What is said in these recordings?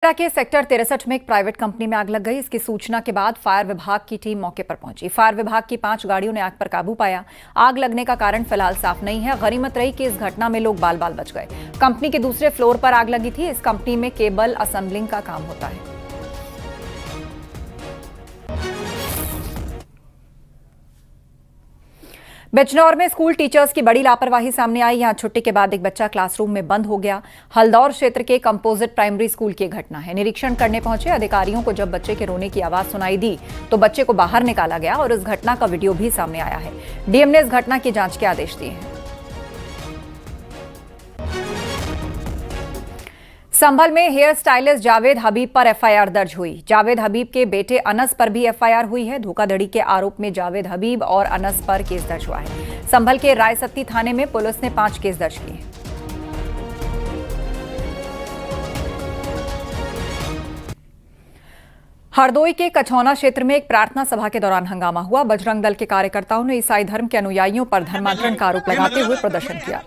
के सेक्टर 63 में एक प्राइवेट कंपनी में आग लग गई। इसकी सूचना के बाद फायर विभाग की टीम मौके पर पहुंची। फायर विभाग की 5 गाड़ियों ने आग पर काबू पाया। आग लगने का कारण फिलहाल साफ नहीं है। गनीमत रही कि इस घटना में लोग बाल बाल बच गए। कंपनी के दूसरे फ्लोर पर आग लगी थी। इस कंपनी में केबल असेंबलिंग का काम होता है। बिजनौर में स्कूल टीचर्स की बड़ी लापरवाही सामने आई। यहां छुट्टी के बाद एक बच्चा क्लासरूम में बंद हो गया। हल्दौर क्षेत्र के कंपोजिट प्राइमरी स्कूल की घटना है। निरीक्षण करने पहुंचे अधिकारियों को जब बच्चे के रोने की आवाज सुनाई दी तो बच्चे को बाहर निकाला गया और इस घटना का वीडियो भी सामने आया है। डीएम ने इस घटना की जांच के आदेश दिए हैं। संभल में हेयर स्टाइलिस्ट जावेद हबीब पर एफआईआर दर्ज हुई। जावेद हबीब के बेटे अनस पर भी एफआईआर हुई है। धोखाधड़ी के आरोप में जावेद हबीब और अनस पर केस दर्ज हुआ है। संभल के रायसत्ती थाने में पुलिस ने 5 केस दर्ज किए। हरदोई के कछौना क्षेत्र में एक प्रार्थना सभा के दौरान हंगामा हुआ। बजरंग दल के कार्यकर्ताओं ने ईसाई धर्म के अनुयायियों पर धर्मांतरण का आरोप लगाते हुए प्रदर्शन किया।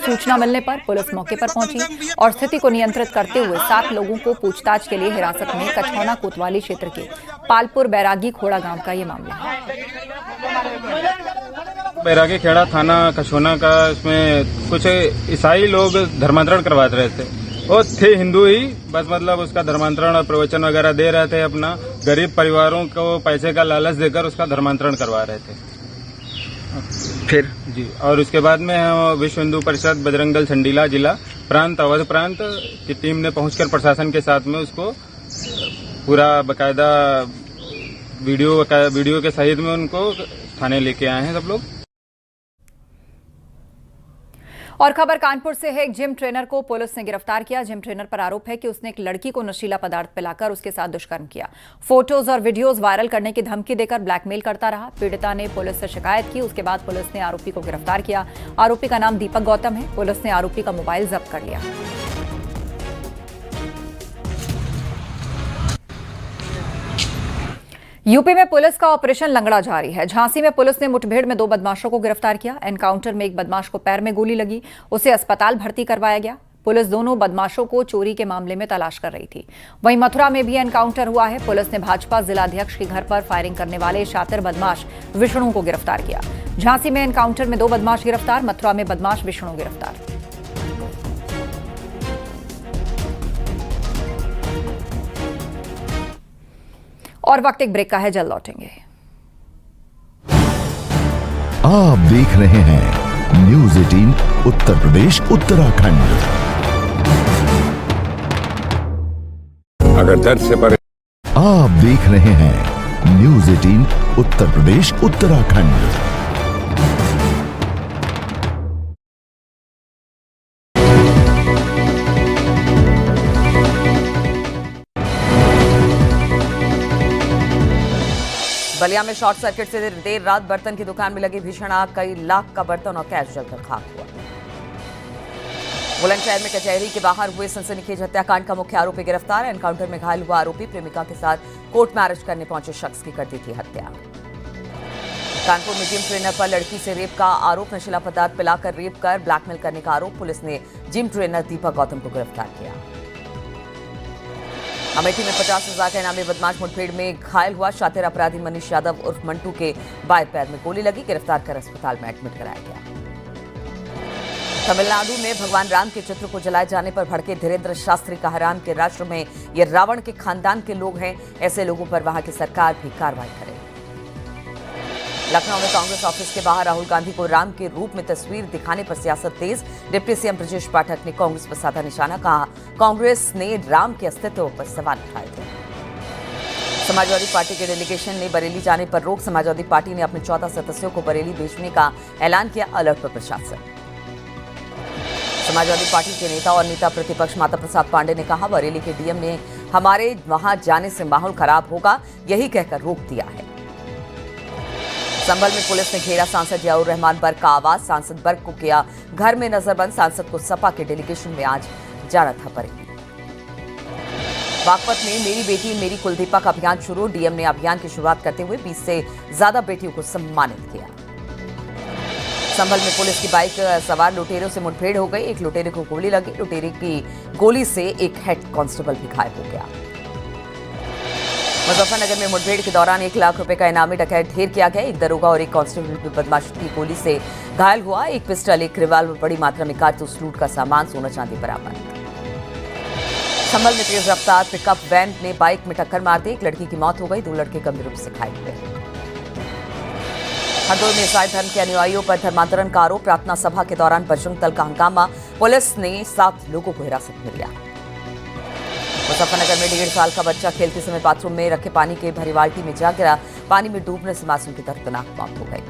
सूचना मिलने पर पुलिस मौके पर पहुंची और स्थिति को नियंत्रित करते हुए 7 लोगों को पूछताछ के लिए हिरासत में। कछौना कोतवाली क्षेत्र के पालपुर बैरागी खोड़ा गांव का ये मामला है। बैरागी खेड़ा थाना कछौना का, इसमें कुछ ईसाई लोग धर्मांतरण करवा रहे थे। वो थे हिंदू ही, बस मतलब उसका धर्मांतरण और प्रवचन वगैरह दे रहे थे। अपना गरीब परिवारों को पैसे का लालच देकर उसका धर्मांतरण करवा रहे थे। फिर जी, और उसके बाद में विश्व हिंदू परिषद बजरंग दल संडीला जिला प्रांत अवध प्रांत की टीम ने पहुंचकर प्रशासन के साथ में उसको पूरा बकायदा वीडियो के सहित में उनको थाने लेके आए हैं सब लोग। और खबर कानपुर से है। एक जिम ट्रेनर को पुलिस ने गिरफ्तार किया। जिम ट्रेनर पर आरोप है कि उसने एक लड़की को नशीला पदार्थ पिलाकर उसके साथ दुष्कर्म किया। फोटोज और वीडियोज वायरल करने की धमकी देकर ब्लैकमेल करता रहा। पीड़िता ने पुलिस से शिकायत की। उसके बाद पुलिस ने आरोपी को गिरफ्तार किया। आरोपी का नाम दीपक गौतम है। पुलिस ने आरोपी का मोबाइल जब्त कर लिया। यूपी में पुलिस का ऑपरेशन लंगड़ा जारी है। झांसी में पुलिस ने मुठभेड़ में 2 बदमाशों को गिरफ्तार किया। एनकाउंटर में एक बदमाश को पैर में गोली लगी, उसे अस्पताल भर्ती करवाया गया। पुलिस दोनों बदमाशों को चोरी के मामले में तलाश कर रही थी। वहीं मथुरा में भी एनकाउंटर हुआ है। पुलिस ने भाजपा जिलाध्यक्ष के घर पर फायरिंग करने वाले शातिर बदमाश विष्णु को गिरफ्तार किया। झांसी में एनकाउंटर में 2 बदमाश गिरफ्तार। मथुरा में बदमाश विष्णु गिरफ्तार। और वक्त एक ब्रेक का है, जल्द लौटेंगे। आप देख रहे हैं न्यूज़ 18 उत्तर प्रदेश उत्तराखंड। अगर दर्द से आप देख रहे हैं न्यूज़ 18 उत्तर प्रदेश उत्तराखंड। बलिया में शॉर्ट सर्किट से देर रात बर्तन की दुकान में लगी भीषण आग। कई लाख का बर्तन और कैश जलकर खाक हुआ। बुलंदशहर में कचहरी के बाहर हुए सनसनीखेज हत्याकांड का मुख्य आरोपी गिरफ्तार। एनकाउंटर में घायल हुआ आरोपी प्रेमिका के साथ कोर्ट मैरिज करने पहुंचे शख्स की कर दी थी हत्या। कानपुर में जिम ट्रेनर पर लड़की से रेप का आरोप। नशीला पदार्थ पिलाकर रेप कर ब्लैकमेल करने का आरोप। पुलिस ने जिम ट्रेनर दीपक गौतम को गिरफ्तार किया। अमेठी में 50,000 का इनामी बदमाश मुठभेड़ में घायल हुआ। शातिर अपराधी मनीष यादव उर्फ मंटू के बाएं पैर में गोली लगी। गिरफ्तार कर अस्पताल में एडमिट कराया गया। तमिलनाडु में भगवान राम के चित्र को जलाए जाने पर भड़के धीरेन्द्र शास्त्री कहा, राम के राष्ट्र में ये रावण के खानदान के लोग हैं। ऐसे लोगों पर वहां की सरकार भी कार्रवाई करे। लखनऊ में कांग्रेस ऑफिस के बाहर राहुल गांधी को राम के रूप में तस्वीर दिखाने पर सियासत तेज। डिप्टी सीएम ब्रजेश पाठक ने कांग्रेस पर साधा निशाना। कहा, कांग्रेस ने राम के अस्तित्व पर सवाल उठाए थे। समाजवादी पार्टी के डेलीगेशन ने बरेली जाने पर रोक। समाजवादी पार्टी ने अपने 14 सदस्यों को बरेली भेजने का ऐलान किया। अलर्ट पर प्रशासन। समाजवादी पार्टी के नेता और नेता प्रतिपक्ष माता प्रसाद पांडे ने कहा, बरेली के डीएम ने हमारे वहां जाने से माहौल खराब होगा, यही कहकर रोक दिया है। संभल में पुलिस ने घेरा सांसद जियाउर रहमान बर्ग का आवास। सांसद बर्ग को किया घर में नजरबंद। सांसद को सपा के डेलीगेशन में आज जाना था बरेली। बागपत में मेरी बेटी मेरी कुलदीपा का अभियान शुरू। डीएम ने अभियान की शुरुआत करते हुए 20 से ज्यादा बेटियों को सम्मानित किया। संभल में पुलिस की बाइक सवार लुटेरों से मुठभेड़ हो गई। एक लुटेरे को गोली लगी। लुटेरे की गोली से एक हेड कांस्टेबल भी घायल हो गया। मुजफ्फरनगर में मुठभेड़ के दौरान 1 लाख रुपए का इनामी डकैत ढेर किया गया। एक दरोगा और एक कांस्टेबल भी बदमाशों की गोली से घायल हुआ। एक पिस्टल, एक रिवाल्वर, बड़ी मात्रा में कारतूस, लूट का सामान, सोना चांदी बरामद। संभल में तेज रफ्तार पिकअप वैन ने बाइक में टक्कर मार दी। एक लड़की की मौत हो गई। 2 लड़के गंभीर रूप से घायल हुए। हरदोई में ईसाई धर्म के अनुयायियों पर धर्मांतरण का आरोप। प्रार्थना सभा के दौरान बजरंग दल का हंगामा। पुलिस ने 7 लोगों को हिरासत में लिया। मुजफ्फरनगर में 1.5 साल का बच्चा खेलते समय बाथरूम में रखे पानी के भरी बाल्टी में जा गिरा। पानी में डूबने से मासूम की दर्दनाक मौत हो गई।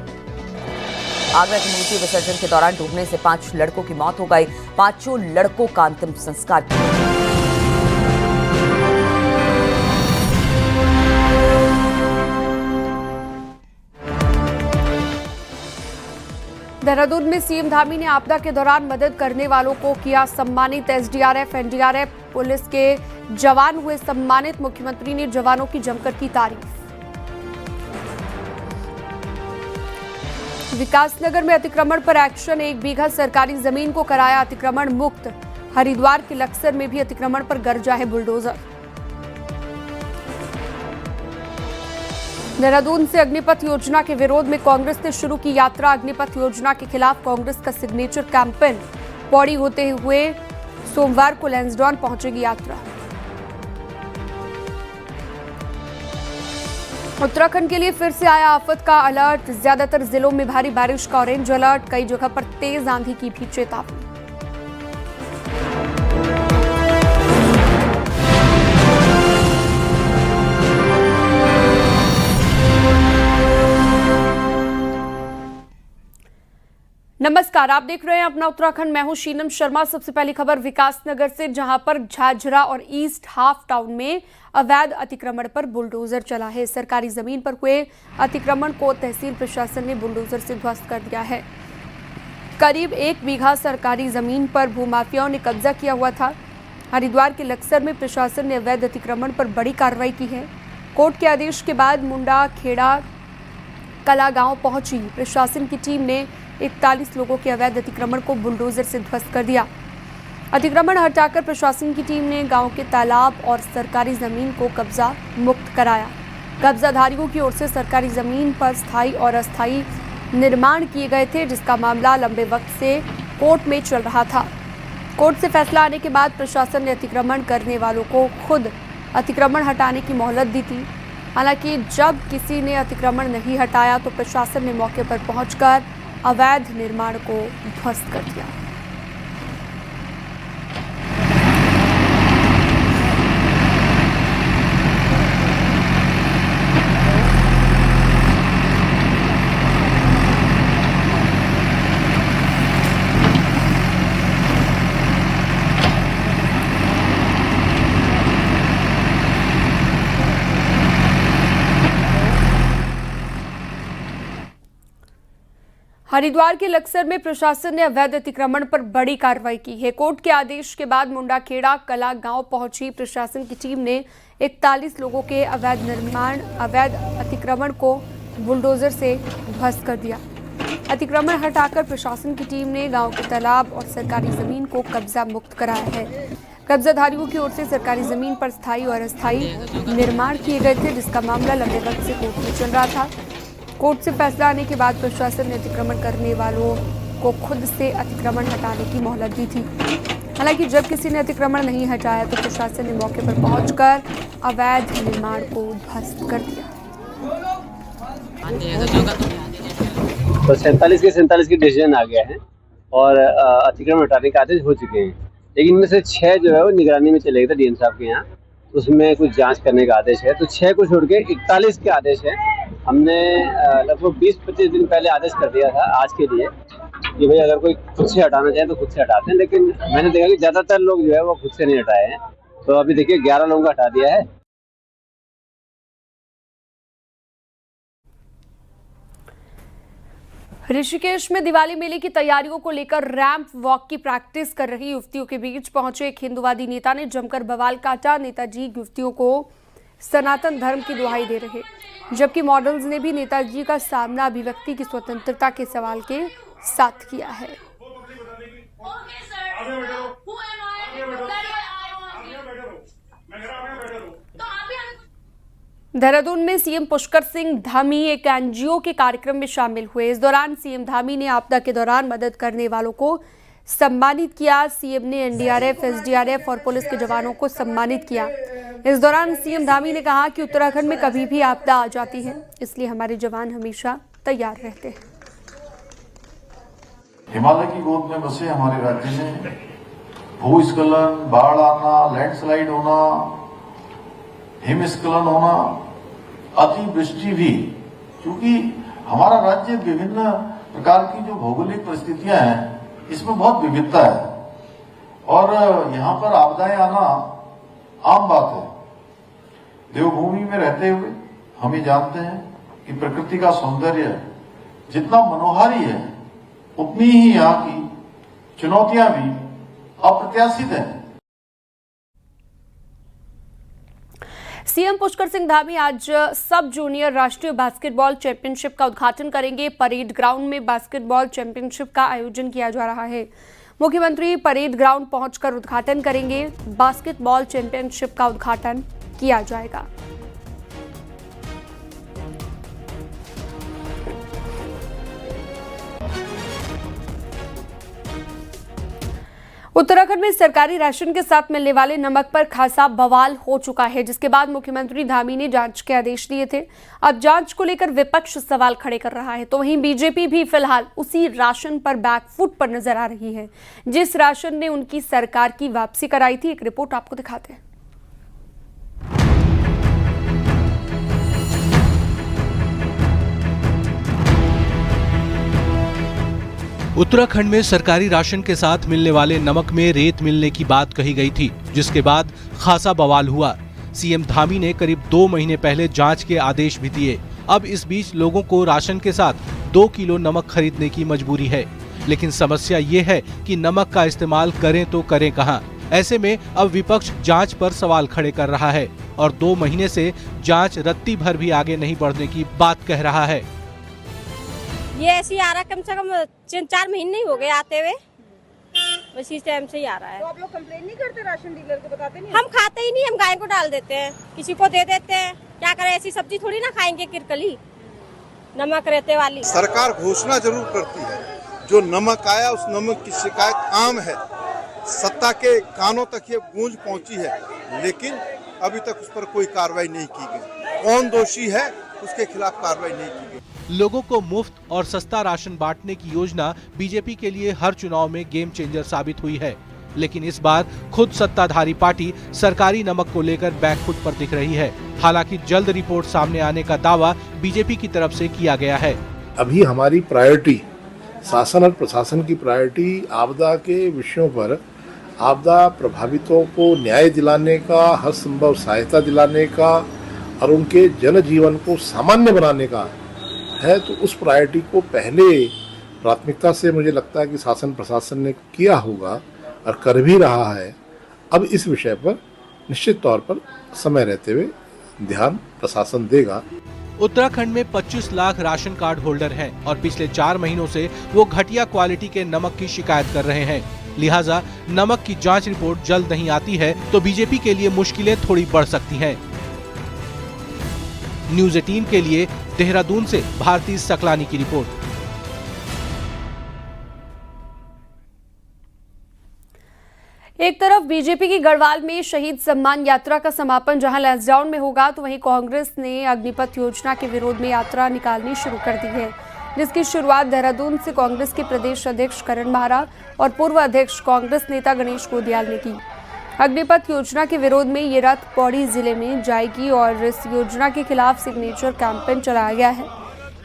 आगरा की मूर्ति विसर्जन के दौरान डूबने से 5 लड़कों की मौत हो गई। 5 लड़कों का अंतिम संस्कार किया। देहरादून में सीएम धामी ने आपदा के दौरान मदद करने वालों को किया सम्मानित। एसडीआरएफ, एनडीआरएफ, पुलिस के जवान हुए सम्मानित। मुख्यमंत्री ने जवानों की जमकर की तारीफ। विकासनगर में अतिक्रमण पर एक्शन। 1 बीघा सरकारी जमीन को कराया अतिक्रमण मुक्त। हरिद्वार के लक्सर में भी अतिक्रमण पर गरजा है बुलडोजर। देहरादून से अग्निपथ योजना के विरोध में कांग्रेस ने शुरू की यात्रा। अग्निपथ योजना के खिलाफ कांग्रेस का सिग्नेचर कैंपेन। पौड़ी होते हुए सोमवार को लैंसडॉन पहुंचेगी यात्रा। उत्तराखंड के लिए फिर से आया आफत का अलर्ट। ज्यादातर जिलों में भारी बारिश का ऑरेंज अलर्ट। कई जगह पर तेज आंधी की भी चेतावनी। नमस्कार, आप देख रहे हैं अपना उत्तराखंड। मैं हूं शीनम शर्मा। सबसे पहली खबर विकासनगर से, जहां पर झाझरा और ईस्ट हाफ टाउन में अवैध अतिक्रमण पर बुलडोजर चला है। सरकारी जमीन पर हुए अतिक्रमण को तहसील प्रशासन ने बुलडोजर से ध्वस्त कर दिया है। करीब 1 बीघा सरकारी जमीन पर भूमाफियाओं ने कब्जा किया हुआ था। हरिद्वार के लक्सर में प्रशासन ने अवैध अतिक्रमण पर बड़ी कार्रवाई की है। कोर्ट के आदेश के बाद मुंडा खेड़ा कला गांव पहुंची प्रशासन की टीम ने 41 लोगों के अवैध अतिक्रमण को बुलडोजर से ध्वस्त कर दिया। अतिक्रमण हटाकर प्रशासन की टीम ने गांव के तालाब और सरकारी जमीन को कब्जा मुक्त कराया। कब्जाधारियों की ओर से सरकारी जमीन पर स्थायी और अस्थायी निर्माण किए गए थे, जिसका मामला लंबे वक्त से कोर्ट में चल रहा था। कोर्ट से फैसला आने के बाद प्रशासन ने अतिक्रमण करने वालों को खुद अतिक्रमण हटाने की मोहलत दी थी। हालांकि जब किसी ने अतिक्रमण नहीं हटाया तो प्रशासन ने मौके पर पहुंचकर अवैध निर्माण को ध्वस्त कर दिया। हरिद्वार के लक्सर में प्रशासन ने अवैध अतिक्रमण पर बड़ी कार्रवाई की है। कोर्ट के आदेश के बाद मुंडाखेड़ा कला गांव पहुंची प्रशासन की टीम ने 41 लोगों के अवैध अतिक्रमण को बुलडोजर से ध्वस्त कर दिया। अतिक्रमण हटाकर प्रशासन की टीम ने गांव के तालाब और सरकारी जमीन को कब्जा मुक्त कराया है। कब्जाधारियों की ओर से सरकारी जमीन पर स्थायी और अस्थायी निर्माण किए गए थे, जिसका मामला लंबे वक्त से कोर्ट में चल रहा था। कोर्ट से फैसला आने के बाद प्रशासन ने अतिक्रमण करने वालों को खुद से अतिक्रमण हटाने की मोहलत दी थी। हालांकि जब किसी ने अतिक्रमण नहीं हटाया तो प्रशासन ने मौके पर पहुंचकर अवैध निर्माण को ध्वस्त कर दिया। तो 47 के डिसीजन आ गया है और अतिक्रमण हटाने के आदेश हो चुके हैं, लेकिन इनमें से 6 जो है वो निगरानी में चले गए थे डीएम साहब के यहाँ, उसमें कुछ जांच करने का आदेश है। तो 6 को छोड़ के 41 के आदेश है। हमने लगभग 20-25 दिन पहले आदेश कर दिया था आज के लिए कि भाई अगर कोई खुद से हटाना चाहे तो खुद से हटाते हैं, लेकिन मैंने देखा कि ज़्यादातर लोग जो है वो खुद से नहीं हटाए हैं। तो अभी देखिए 11 लोगों का हटा दिया है। ऋषिकेश में दिवाली मेले की तैयारियों को लेकर रैंप वॉक की प्रैक्टिस कर रही युवतियों के बीच पहुंचे एक हिंदुवादी नेता ने जमकर बवाल काटा। नेताजी युवतियों को सनातन धर्म की दुहाई दे रहे, जबकि मॉडल्स ने भी नेताजी का सामना अभिव्यक्ति की स्वतंत्रता के सवाल के साथ किया है। देहरादून में सीएम पुष्कर सिंह धामी एक एनजीओ के कार्यक्रम में शामिल हुए। इस दौरान सीएम धामी ने आपदा के दौरान मदद करने वालों को सम्मानित किया। सीएम ने एनडीआरएफ, एसडीआरएफ और पुलिस के जवानों को सम्मानित किया। इस दौरान सीएम धामी ने कहा कि उत्तराखंड में कभी भी आपदा आ जाती है, इसलिए हमारे जवान हमेशा तैयार रहते हैं। हिमालय की गोद में बसे हमारे राज्य में भूस्खलन, बाढ़ आना, लैंडस्लाइड होना, हिमस्खलन होना, अतिवृष्टि भी, क्योंकि हमारा राज्य विभिन्न प्रकार की जो भौगोलिक परिस्थितियां हैं इसमें बहुत विविधता है और यहाँ पर आपदाएं आना आम बात है। देवभूमि में रहते हुए हम ये जानते हैं कि प्रकृति का सौंदर्य जितना मनोहारी है उतनी ही यहाँ की चुनौतियां भी अप्रत्याशित हैं। सीएम पुष्कर सिंह धामी आज सब जूनियर राष्ट्रीय बास्केटबॉल चैंपियनशिप का उद्घाटन करेंगे। परेड ग्राउंड में बास्केटबॉल चैंपियनशिप का आयोजन किया जा रहा है। मुख्यमंत्री परेड ग्राउंड पहुंचकर उद्घाटन करेंगे। बास्केटबॉल चैंपियनशिप का उद्घाटन किया जाएगा। उत्तराखंड में सरकारी राशन के साथ मिलने वाले नमक पर खासा बवाल हो चुका है, जिसके बाद मुख्यमंत्री धामी ने जांच के आदेश दिए थे। अब जांच को लेकर विपक्ष सवाल खड़े कर रहा है, तो वहीं बीजेपी भी फिलहाल उसी राशन पर बैकफुट पर नजर आ रही है जिस राशन ने उनकी सरकार की वापसी कराई थी। एक रिपोर्ट आपको दिखाते हैं। उत्तराखंड में सरकारी राशन के साथ मिलने वाले नमक में रेत मिलने की बात कही गई थी, जिसके बाद खासा बवाल हुआ। सीएम धामी ने करीब 2 महीने पहले जांच के आदेश भी दिए। अब इस बीच लोगों को राशन के साथ 2 किलो नमक खरीदने की मजबूरी है, लेकिन समस्या ये है कि नमक का इस्तेमाल करें तो करें कहां। ऐसे में अब विपक्ष जांच पर सवाल खड़े कर रहा है और 2 महीने से जांच रत्ती भर भी आगे नहीं बढ़ने की बात कह रहा है। ये ऐसे ही आ रहा है, कम से कम 4 महीने ही हो गए आते हुए, बस इस टाइम से ही आ रहा है। तो आप लोग कंप्लेन नहीं करते राशन डीलर को? बताते नहीं? हम खाते ही नहीं, हम गाय को डाल देते हैं, किसी को दे देते हैं। क्या करें, ऐसी सब्जी थोड़ी ना खाएंगे किरकली नमक रहते वाली। सरकार घोषणा जरूर करती है, जो नमक आया उस नमक की शिकायत आम है, सत्ता के कानों तक ये गूंज पहुंची है, लेकिन अभी तक उस पर कोई कार्रवाई नहीं की गई। कौन दोषी है उसके खिलाफ कार्रवाई नहीं की गई। लोगों को मुफ्त और सस्ता राशन बांटने की योजना बीजेपी के लिए हर चुनाव में गेम चेंजर साबित हुई है, लेकिन इस बार खुद सत्ताधारी पार्टी सरकारी नमक को लेकर बैकफुट पर दिख रही है। हालांकि जल्द रिपोर्ट सामने आने का दावा बीजेपी की तरफ से किया गया है। अभी हमारी प्रायोरिटी, शासन और प्रशासन की प्रायोरिटी आपदा के विषयों पर, आपदा प्रभावितों को न्याय दिलाने का, हर संभव सहायता दिलाने का और उनके जनजीवन को सामान्य बनाने का है। तो उस प्रायोरिटी को पहले प्राथमिकता से मुझे लगता है कि शासन प्रशासन ने किया होगा और कर भी रहा है। अब इस विषय पर निश्चित तौर पर समय रहते हुए ध्यान प्रशासन देगा। उत्तराखंड में 25 लाख राशन कार्ड होल्डर हैं और पिछले 4 महीनों से वो घटिया क्वालिटी के नमक की शिकायत कर रहे हैं। लिहाजा नमक की जांच रिपोर्ट जल्द नहीं आती है तो बीजेपी के लिए मुश्किलें थोड़ी बढ़ सकती हैं। न्यूज़ 18 के लिए देहरादून से भारती सकलानी की रिपोर्ट। एक तरफ बीजेपी की गढ़वाल में शहीद सम्मान यात्रा का समापन जहां लॉकडाउन में होगा, तो वहीं कांग्रेस ने अग्निपथ योजना के विरोध में यात्रा निकालनी शुरू कर दी है, जिसकी शुरुआत देहरादून से कांग्रेस के प्रदेश अध्यक्ष करण माहरा और पूर्व अध्यक्ष कांग्रेस नेता गणेश गोदियाल ने की। अग्निपथ योजना के विरोध में ये रथ पौड़ी जिले में जाएगी और इस योजना के खिलाफ सिग्नेचर कैंपेन चलाया गया है।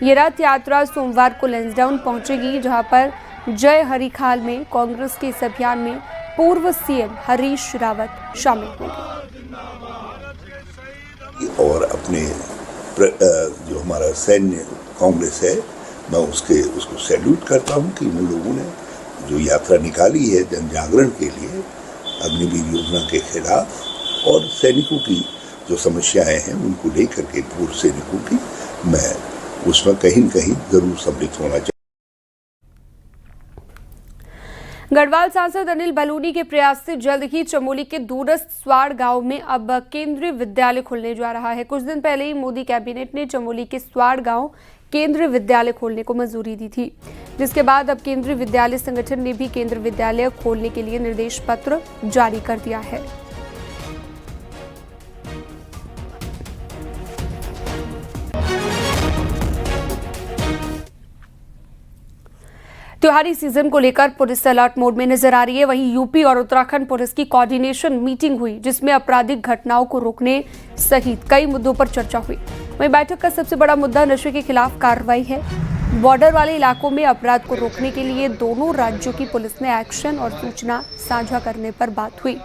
ये रथ यात्रा सोमवार को लैंसडाउन पहुंचेगी, जहां पर जय हरिखाल में कांग्रेस के इस अभियान में पूर्व सीएम हरीश रावत शामिल होंगे। और अपने जो हमारा सैन्य कांग्रेस है, मैं उसको सैल्यूट करता हूं कि उन लोगों ने जो यात्रा निकाली है जन जागरण के लिए अग्निवीर योजना के खिलाफ और सैनिकों की जो समस्याएं हैं उनको लेकर के पूर्व सैनिकों की, मैं उसमें कहीं न कहीं जरूर सम्मिलित होना चाहिए। गढ़वाल सांसद अनिल बलूनी के प्रयास से जल्द ही चमोली के दूरस्थ स्वाड़ गांव में अब केंद्रीय विद्यालय खुलने जा रहा है। कुछ दिन पहले ही मोदी कैबिनेट ने चमोली के स्वाड़ गांव केंद्रीय विद्यालय खोलने को मंजूरी दी थी, जिसके बाद अब केंद्रीय विद्यालय संगठन ने भी केंद्रीय विद्यालय खोलने के लिए निर्देश पत्र जारी कर दिया है। त्योहारी सीजन को लेकर पुलिस अलर्ट मोड में नजर आ रही है। वहीं यूपी और उत्तराखंड पुलिस की कोऑर्डिनेशन मीटिंग हुई, जिसमें आपराधिक घटनाओं को रोकने सहित कई मुद्दों पर चर्चा हुई। वहीं बैठक का सबसे बड़ा मुद्दा नशे के खिलाफ कार्रवाई है। बॉर्डर वाले इलाकों में अपराध को रोकने के लिए दोनों राज्यों की पुलिस में एक्शन और सूचना साझा करने पर बात हुई।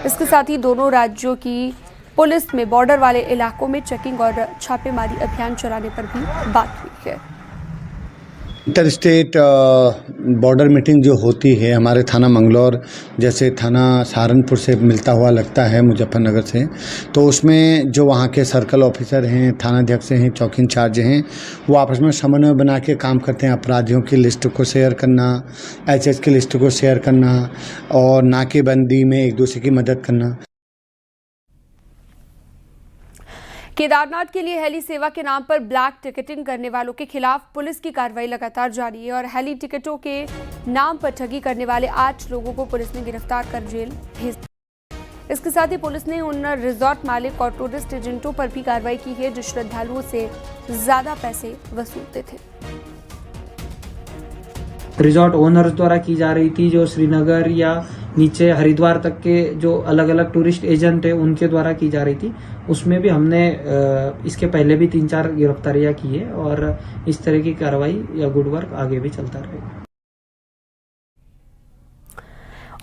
इसके साथ ही दोनों राज्यों की पुलिस में बॉर्डर वाले इलाकों में चेकिंग और छापेमारी अभियान चलाने पर भी बात हुई है। इंटर स्टेट बॉर्डर मीटिंग जो होती है हमारे थाना मंगलौर जैसे थाना सहारनपुर से मिलता हुआ लगता है मुजफ्फरनगर से, तो उसमें जो वहाँ के सर्कल ऑफिसर हैं, थानाध्यक्ष हैं, चौकी इंचार्ज हैं, वो आपस में समन्वय बना के काम करते हैं। अपराधियों की लिस्ट को शेयर करना, एचएच की लिस्ट को शेयर करना और नाकेबंदी में एक दूसरे की मदद करना। केदारनाथ के लिए हेली सेवा के नाम पर ब्लैक टिकटिंग करने वालों के खिलाफ पुलिस की कार्रवाई लगातार जारी है और हेली टिकटों के नाम पर ठगी करने वाले 8 लोगों को पुलिस ने गिरफ्तार कर जेल भेज दिया। इसके साथ ही पुलिस ने उन रिजॉर्ट मालिक और टूरिस्ट एजेंटों पर भी कार्रवाई की है जो श्रद्धालुओं से ज्यादा पैसे वसूलते थे। रिजॉर्ट ओनर्स द्वारा की जा रही थी, जो श्रीनगर या नीचे हरिद्वार तक के जो अलग अलग टूरिस्ट एजेंट है उनके द्वारा की जा रही थी। उसमें भी हमने इसके पहले भी 3-4 गिरफ्तारियां की है और इस तरह की कार्रवाई या गुड वर्क आगे भी चलता रहेगा।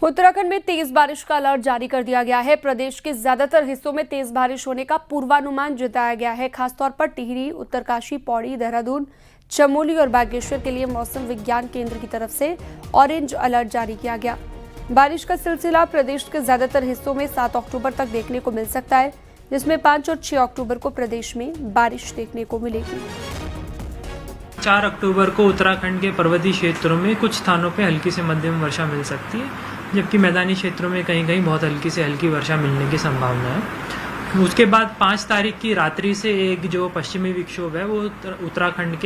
उत्तराखंड में तेज बारिश का अलर्ट जारी कर दिया गया है। प्रदेश के ज्यादातर हिस्सों में तेज बारिश होने का पूर्वानुमान जताया गया है। खासतौर पर टिहरी, उत्तरकाशी, पौड़ी, देहरादून, चमोली और बागेश्वर के लिए मौसम विज्ञान केंद्र की तरफ से ऑरेंज अलर्ट जारी किया गया। बारिश का सिलसिला प्रदेश के ज्यादातर हिस्सों में 7 अक्टूबर तक देखने को मिल सकता है, जिसमें 5 और 6 अक्टूबर को प्रदेश में बारिश देखने को मिलेगी। 4 अक्टूबर को उत्तराखंड के पर्वतीय क्षेत्रों में कुछ स्थानों पर हल्की से मध्यम वर्षा मिल सकती है, जबकि मैदानी क्षेत्रों में कहीं कहीं बहुत हल्की से हल्की वर्षा मिलने की संभावना है। उसके बाद 5 तारीख की रात्रि से एक जो पश्चिमी विक्षोभ है वो उत्तराखंड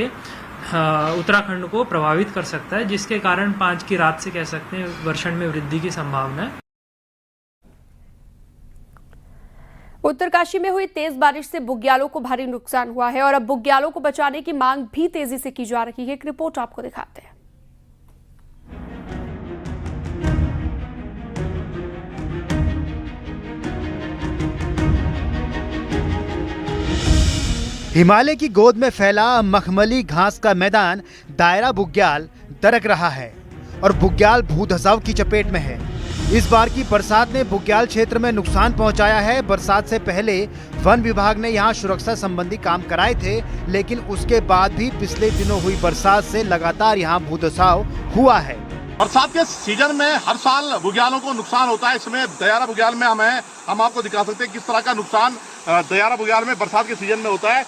को प्रभावित कर सकता है, जिसके कारण 5 की रात से कह सकते हैं वर्षण में वृद्धि की संभावना है। उत्तरकाशी में हुई तेज बारिश से बुग्यालों को भारी नुकसान हुआ है और अब बुग्यालों को बचाने की मांग भी तेजी से की जा रही है। एक रिपोर्ट आपको दिखाते हैं। हिमालय की गोद में फैला मखमली घास का मैदान दायरा बुग्याल दरक रहा है और बुग्याल भूधसाव की चपेट में है। इस बार की बरसात ने बुग्याल क्षेत्र में नुकसान पहुंचाया है। बरसात से पहले वन विभाग ने यहां सुरक्षा संबंधी काम कराए थे, लेकिन उसके बाद भी पिछले दिनों हुई बरसात से लगातार यहां भूधसाव हुआ है। बरसात के सीजन में हर साल बुग्यालों को नुकसान होता है। इसमें दयारा बुग्याल में हम आपको दिखा सकते हैं किस तरह का नुकसान दयारा बुग्याल में बरसात के सीजन में होता है।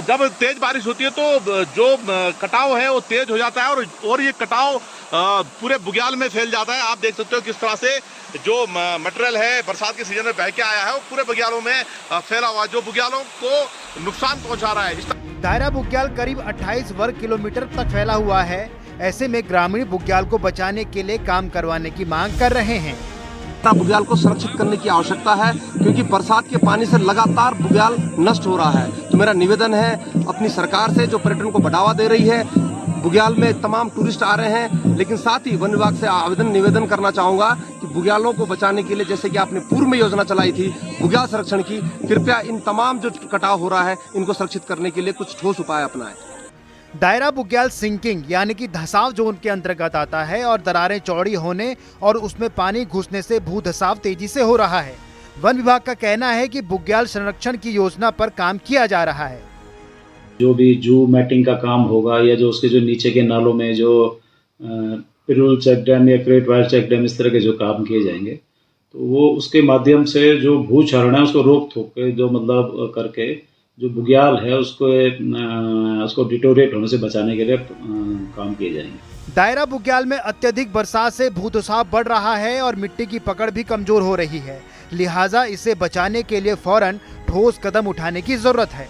जब तेज बारिश होती है तो जो कटाव है वो तेज हो जाता है और ये कटाव पूरे बुग्याल में फैल जाता है। आप देख सकते हो किस तरह से जो मटेरियल है बरसात के सीजन में बह के आया है वो पूरे बुग्यालों में फैला हुआ, जो बुग्यालों को नुकसान पहुंचा रहा है। दायरा बुग्याल करीब 28 वर्ग किलोमीटर तक फैला हुआ है। ऐसे में ग्रामीण बुग्याल को बचाने के लिए काम करवाने की मांग कर रहे हैं। बुग्याल को सुरक्षित करने की आवश्यकता है, क्योंकि बरसात के पानी से लगातार बुग्याल नष्ट हो रहा है। तो मेरा निवेदन है अपनी सरकार से, जो पर्यटन को बढ़ावा दे रही है, बुग्याल में तमाम टूरिस्ट आ रहे हैं, लेकिन साथ ही वन विभाग से निवेदन करना चाहूंगा कि बुग्यालों को बचाने के लिए, जैसे कि आपने पूर्व में योजना चलाई थी बुग्याल संरक्षण की, कृपया इन तमाम जो कटाव हो रहा है इनको सुरक्षित करने के लिए कुछ ठोस उपाय अपनाएं। दायरा बुग्याल सिंकिंग यानी कि धसाव जोन के अंतर्गत आता है और दरारें चौड़ी होने और उसमें पानी घुसने से भूधसाव तेजी से हो रहा है। वन विभाग का कहना है कि बुग्याल संरक्षण की योजना पर काम किया जा रहा है। जो भी जू मैटिंग का काम होगा या जो उसके जो नीचे के नालों में जो पिरुल चेक डैम या क्रेट वायर चेक डैम इस तरह के जो काम किए जाएंगे, तो वो उसके माध्यम से जो भूक्षरण है उसको रोक थोक के जो मतलब करके जो बुग्याल है उसको डिटोरेट होने से बचाने के लिए काम किए जाएंगे। दायरा बुग्याल में अत्यधिक बरसात से भूधुसाव बढ़ रहा है और मिट्टी की पकड़ भी कमजोर हो रही है, लिहाजा इसे बचाने के लिए फौरन ठोस कदम उठाने की जरूरत है।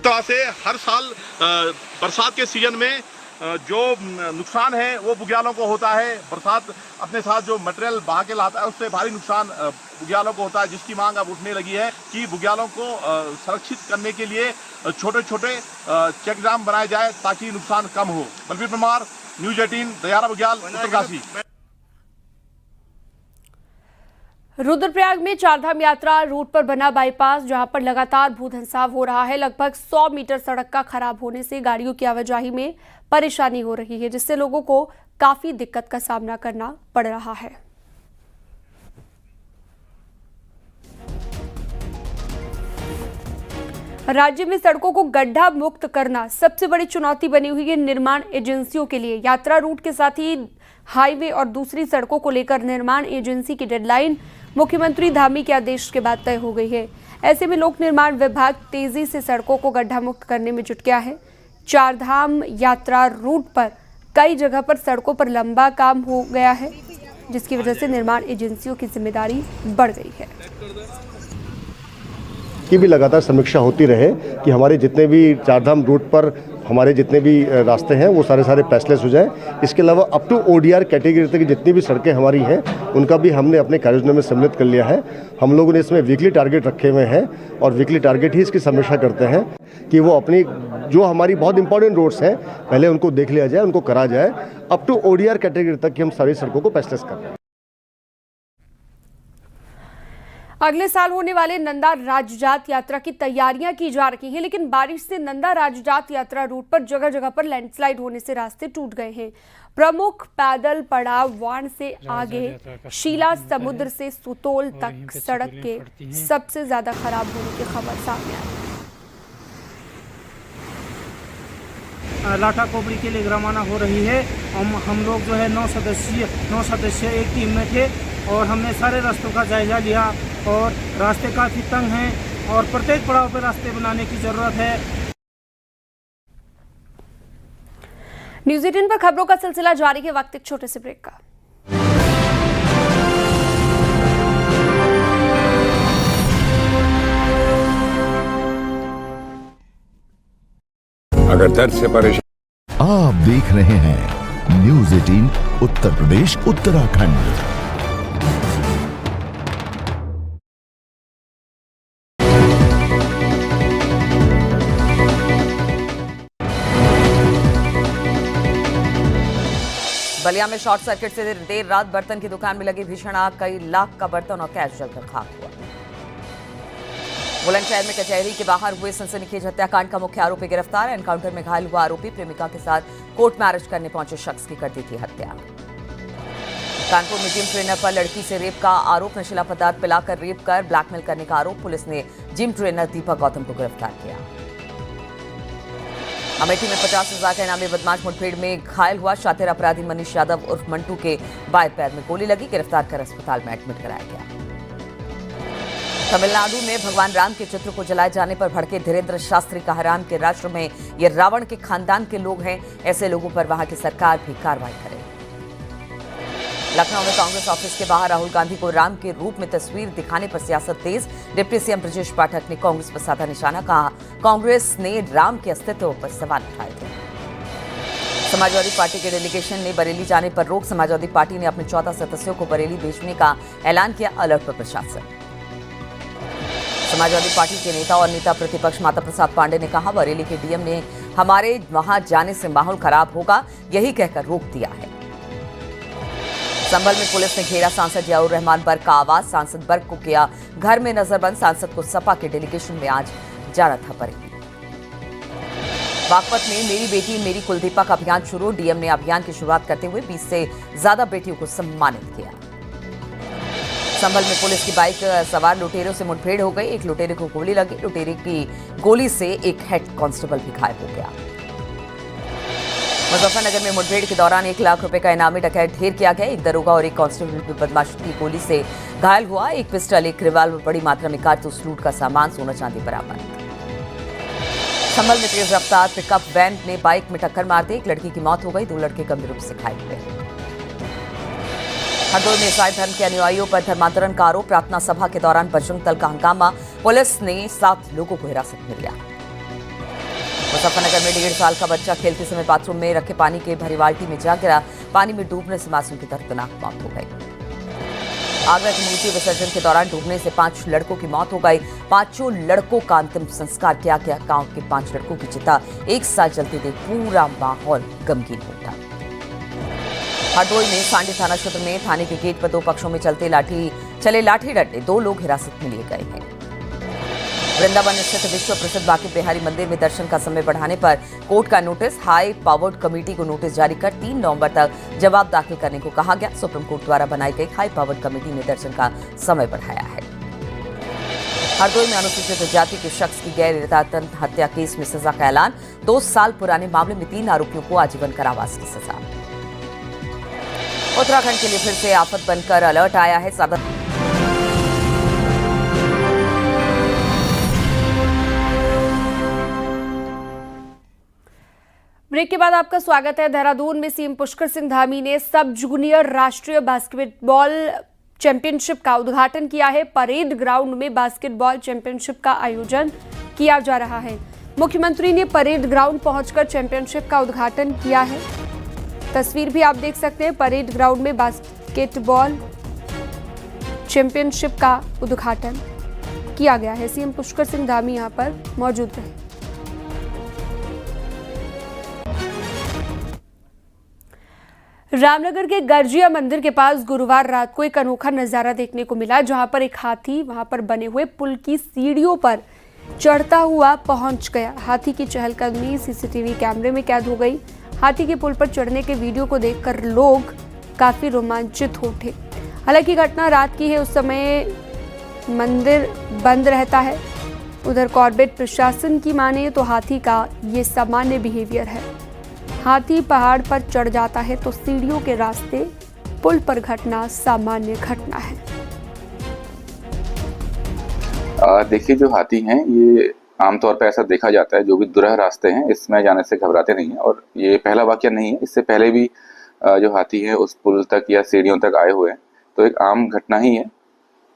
तरह से हर साल बरसात के सीजन में जो नुकसान है वो बुग्यालों को होता है। बरसात अपने साथ जो मटेरियल बहा के लाता है उससे भारी नुकसान बुग्यालों को होता है, जिसकी मांग अब उठने लगी है कि बुग्यालों को संरक्षित करने के लिए छोटे छोटे चेक डैम बनाए जाए ताकि नुकसान कम हो। बलबीर परमार, न्यूज 18, दायरा बुग्याल, उत्तरकाशी। रुद्रप्रयाग में चारधाम यात्रा रूट पर बना बाईपास, जहां पर लगातार भूधंसाव हो रहा है। लगभग 100 मीटर सड़क का खराब होने से गाड़ियों की आवाजाही में परेशानी हो रही है, जिससे लोगों को काफी दिक्कत का सामना करना पड़ रहा है। राज्य में सड़कों को गड्ढा मुक्त करना सबसे बड़ी चुनौती बनी हुई है निर्माण एजेंसियों के लिए। यात्रा रूट के साथ ही हाईवे और दूसरी सड़कों को लेकर निर्माण एजेंसी की डेडलाइन मुख्यमंत्री धामी के आदेश के बाद तय हो गई है। ऐसे में लोक निर्माण विभाग तेजी से सड़कों को गड्ढा मुक्त करने में जुट गया है। चारधाम यात्रा रूट पर कई जगह पर सड़कों पर लंबा काम हो गया है, जिसकी वजह से निर्माण एजेंसियों की जिम्मेदारी बढ़ गई है की भी लगातार समीक्षा होती रहे कि हमारे जितने भी चारधाम रूट पर हमारे जितने भी रास्ते हैं वो सारे पैचलेस हो जाएं। इसके अलावा अप टू ODR कैटेगरी तक की जितनी भी सड़कें हमारी हैं उनका भी हमने अपने कार्ययोजना में सम्मिलित कर लिया है। हम लोगों ने इसमें वीकली टारगेट रखे हुए हैं और वीकली टारगेट ही इसकी समीक्षा करते हैं कि वो अपनी जो हमारी बहुत इंपॉर्टेंट रोड्स हैं पहले उनको देख लिया जाए, उनको करा जाए। अप टू ODR कैटेगरी तक की हम सारी सड़कों को पैचलेस कर रहे हैं। अगले साल होने वाले नंदा राजजात यात्रा की तैयारियां की जा रही हैं, लेकिन बारिश से नंदा राजजात यात्रा रूट पर जगह जगह पर लैंडस्लाइड होने से रास्ते टूट गए हैं। प्रमुख पैदल पड़ाव वाण से आगे शीला समुद्र से सुतोल तक सड़क के सबसे ज्यादा खराब होने की खबर सामने आई है। लाठा कोबड़ी के लिए रवाना हो रही है। हम लोग जो है 9 सदस्य एक टीम में थे और हमने सारे रास्तों का जायजा लिया और रास्ते काफ़ी तंग हैं और प्रत्येक पड़ाव पर रास्ते बनाने की ज़रूरत है। न्यूज़ 18 पर खबरों का सिलसिला जारी है। वक्त एक छोटे से ब्रेक का। अगर दर्द से परेशान आप देख रहे हैं न्यूज 18 उत्तर प्रदेश उत्तराखंड। बलिया में शॉर्ट सर्किट से देर रात बर्तन की दुकान में लगी भीषण आग, कई लाख का बर्तन और कैश जलकर खाक हुआ। बुलंदशहर में कचहरी के बाहर हुए सनसनीखेज हत्याकांड का मुख्य आरोपी गिरफ्तार। एनकाउंटर में घायल हुआ आरोपी प्रेमिका के साथ कोर्ट मैरिज करने पहुंचे शख्स की कर दी थी हत्या। कानपुर में जिम ट्रेनर पर लड़की से रेप का आरोप, नशीला पदार्थ पिलाकर रेप कर ब्लैकमेल करने का आरोप। पुलिस ने जिम ट्रेनर दीपक गौतम को गिरफ्तार किया। अमेठी में 50,000 के इनामी बदमाश मुठभेड़ में घायल हुआ। शातिर अपराधी मनीष यादव उर्फ मंटू के बाएं पैर में गोली लगी, गिरफ्तार कर अस्पताल में एडमिट कराया गया। तमिलनाडु में भगवान राम के चित्र को जलाए जाने पर भड़के धीरेन्द्र शास्त्री कहा, राम के राष्ट्र में ये रावण के खानदान के लोग हैं, ऐसे लोगों पर वहां की सरकार भी कार्रवाई करे। लखनऊ में कांग्रेस ऑफिस के बाहर राहुल गांधी को राम के रूप में तस्वीर दिखाने पर सियासत तेज। डिप्टी सीएम ब्रजेश पाठक ने कांग्रेस पर साधा निशाना, कहा कांग्रेस ने राम के अस्तित्व पर सवाल उठाए थे। समाजवादी पार्टी के डेलीगेशन ने बरेली जाने पर रोक, समाजवादी पार्टी ने अपने 14 सदस्यों को बरेली भेजने का ऐलान किया, अलर्ट पर प्रशासन। समाजवादी पार्टी के नेता और नेता प्रतिपक्ष माता प्रसाद पांडे ने कहा, बरेली के डीएम ने हमारे वहां जाने से माहौल खराब होगा, यही कहकर रोक दिया है। संभल में पुलिस ने घेरा सांसद जियाउर रहमान बर्ग का आवास, सांसद बर्ग को किया घर में नजरबंद। सांसद को सपा के डेलीगेशन में आज जाना था बरेली। बागपत में मेरी बेटी मेरी कुलदीपक अभियान शुरू, डीएम ने अभियान की शुरुआत करते हुए 20 से ज्यादा बेटियों को सम्मानित किया। संभल में पुलिस की बाइक सवार लुटेरों से मुठभेड़ हो गई, एक लुटेरे को गोली लगी, लुटेरे की गोली से एक हेड कांस्टेबल भी घायल हो गया। मुजफ्फरनगर में मुठभेड़ के दौरान 1 लाख रुपए का इनामी डकैत ढेर किया गया, एक दरोगा और एक कांस्टेबल भी बदमाशों की गोली से घायल हुआ। एक पिस्टल, एक रिवाल्वर, बड़ी मात्रा में कारतूस, लूट का सामान, सोना चांदी बरामद। संभल में तेज रफ्तार पिकअप वैन ने बाइक में टक्कर मार दी, एक लड़की की मौत हो गई, 2 लड़के गंभीर रूप से घायल हुए। हरदोई में ईसाई धर्म के अनुयायियों पर धर्मांतरण का आरोप, प्रार्थना सभा के दौरान बजरंग दल का हंगामा, पुलिस ने 7 लोगों को हिरासत में लिया। मुजफ्फरनगर में 1.5 साल का बच्चा खेलते समय बाथरूम में रखे पानी के भरी बाल्टी में जा गिरा, पानी में डूबने से मासूम की दर्दनाक मौत हो गई। आगरा की मूर्ति विसर्जन के दौरान डूबने से 5 लड़कों की मौत हो गई, 5 लड़कों का अंतिम संस्कार किया गया। गांव के 5 लड़कों की चिता एक साथ जलते देख पूरा माहौल गमगीन हो उठा। हरदोई में सांडी थाना क्षेत्र में थाने के गेट पर 2 पक्षों में चले लाठी डंडे, 2 लोग हिरासत में लिए गए हैं। वृंदावन स्थित विश्व प्रसिद्ध बांके बिहारी मंदिर में दर्शन का समय बढ़ाने पर कोर्ट का नोटिस, हाई पावर्ड कमेटी को नोटिस जारी कर 3 नवंबर तक जवाब दाखिल करने को कहा गया। सुप्रीम कोर्ट द्वारा बनाई गई हाई पावर्ड कमेटी ने दर्शन का समय बढ़ाया है। हरदोई में अनुसूचित जाति के शख्स की गैर इरादतन हत्या केस में सजा का ऐलान, 2 साल पुराने मामले में 3 आरोपियों को आजीवन कारावास की सजा। उत्तराखंड के लिए फिर से आफत बनकर अलर्ट आया है। ब्रेक के बाद आपका स्वागत है। देहरादून में सीएम पुष्कर सिंह धामी ने सब जूनियर राष्ट्रीय बास्केटबॉल चैंपियनशिप का उद्घाटन किया है। परेड ग्राउंड में बास्केटबॉल चैंपियनशिप का आयोजन किया जा रहा है। मुख्यमंत्री ने परेड ग्राउंड पहुंचकर चैंपियनशिप का उद्घाटन किया है। तस्वीर भी आप देख सकते हैं। परेड ग्राउंड में बास्केटबॉल चैंपियनशिप का उद्घाटन किया गया है। सीएम पुष्कर सिंह धामी यहां पर मौजूद रहे। रामनगर के गर्जिया मंदिर के पास गुरुवार रात को एक अनोखा नजारा देखने को मिला, जहां पर एक हाथी वहां पर बने हुए पुल की सीढ़ियों पर चढ़ता हुआ पहुंच गया। हाथी की चहलकदमी सीसीटीवी कैमरे में कैद हो गई। हाथी के पुल पर चढ़ने के वीडियो को देखकर लोग काफी रोमांचित हो उठे। हालांकि घटना रात की है, उस समय मंदिर बंद रहता है। उधर कॉर्बेट प्रशासन की माने तो हाथी का ये सामान्य बिहेवियर है। हाथी पहाड़ पर चढ़ जाता है तो सीढ़ियों के रास्ते पुल पर घटना सामान्य घटना है। देखिए, जो हाथी हैं ये आमतौर पर ऐसा देखा जाता है, जो भी दुरह रास्ते हैं इसमें जाने से घबराते नहीं हैं। और ये पहला वाकया नहीं है, इससे पहले भी जो हाथी हैं उस पुल तक या सीढ़ियों तक आए हुए हैं, तो एक आम घटना ही है।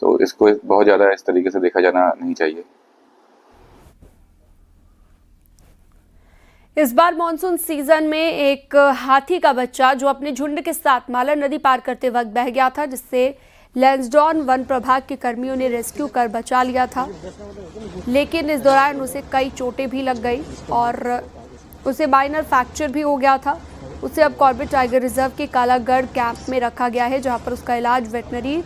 तो इसको बहुत ज़्यादा इस तरीके से देखा जाना नहीं चाहिए। इस बार मॉनसून सीजन में एक हाथी का बच्चा जो अपने झुंड के साथ माला नदी पार करते वक्त बह गया था, जिससे लैंसडौन वन प्रभाग के कर्मियों ने रेस्क्यू कर बचा लिया था। लेकिन इस दौरान उसे कई चोटें भी लग गई और उसे माइनर फ्रैक्चर भी हो गया था। उसे अब कॉर्बेट टाइगर रिजर्व के कालागढ़ कैंप में रखा गया है, जहां पर उसका इलाज वेटनरी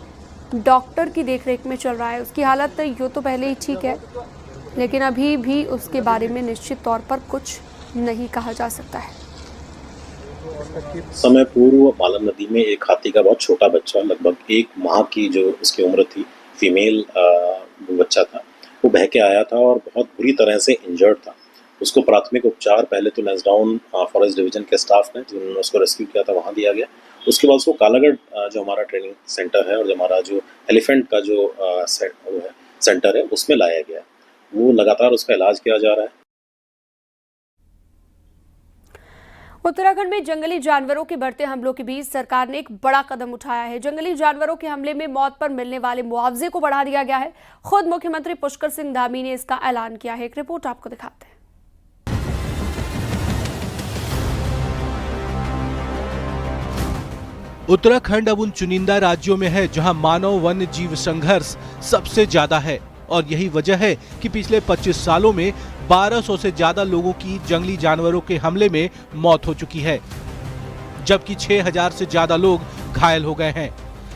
डॉक्टर की देखरेख में चल रहा है। उसकी हालत यूँ तो पहले ही ठीक है, लेकिन अभी भी उसके बारे में निश्चित तौर पर कुछ नहीं कहा जा सकता है। समय पूर्व मालन नदी में एक हाथी का बहुत छोटा बच्चा, लगभग 1 माह की जो उसकी उम्र थी, फीमेल बच्चा था, वो बह के आया था और बहुत बुरी तरह से इंजर्ड था। उसको प्राथमिक उपचार पहले तो लैंसडाउन फॉरेस्ट डिवीजन के स्टाफ ने, जिन्होंने उसको रेस्क्यू किया था, वहाँ दिया गया। उसके बाद उसको कालागढ़ जो हमारा ट्रेनिंग सेंटर है और जो हमारा जो एलिफेंट का जो सेंटर है उसमें लाया गया। वो लगातार उसका इलाज किया जा रहा है। उत्तराखंड में जंगली जानवरों के बढ़ते हमलों के बीच सरकार ने एक बड़ा कदम उठाया है। जंगली जानवरों के हमले में मौत पर मिलने वाले मुआवजे को बढ़ा दिया गया है। खुद मुख्यमंत्री पुष्कर सिंह धामी ने इसका ऐलान किया है। एक रिपोर्ट आपको दिखाते हैं। उत्तराखंड अब उन चुनिंदा राज्यों में है जहां मानव वन्य जीव संघर्ष सबसे ज्यादा है और यही वजह है कि पिछले 25 सालों में 1200 से ज्यादा लोगों की जंगली जानवरों के हमले में मौत हो चुकी है, जबकि 6000 से ज्यादा लोग घायल हो गए हैं।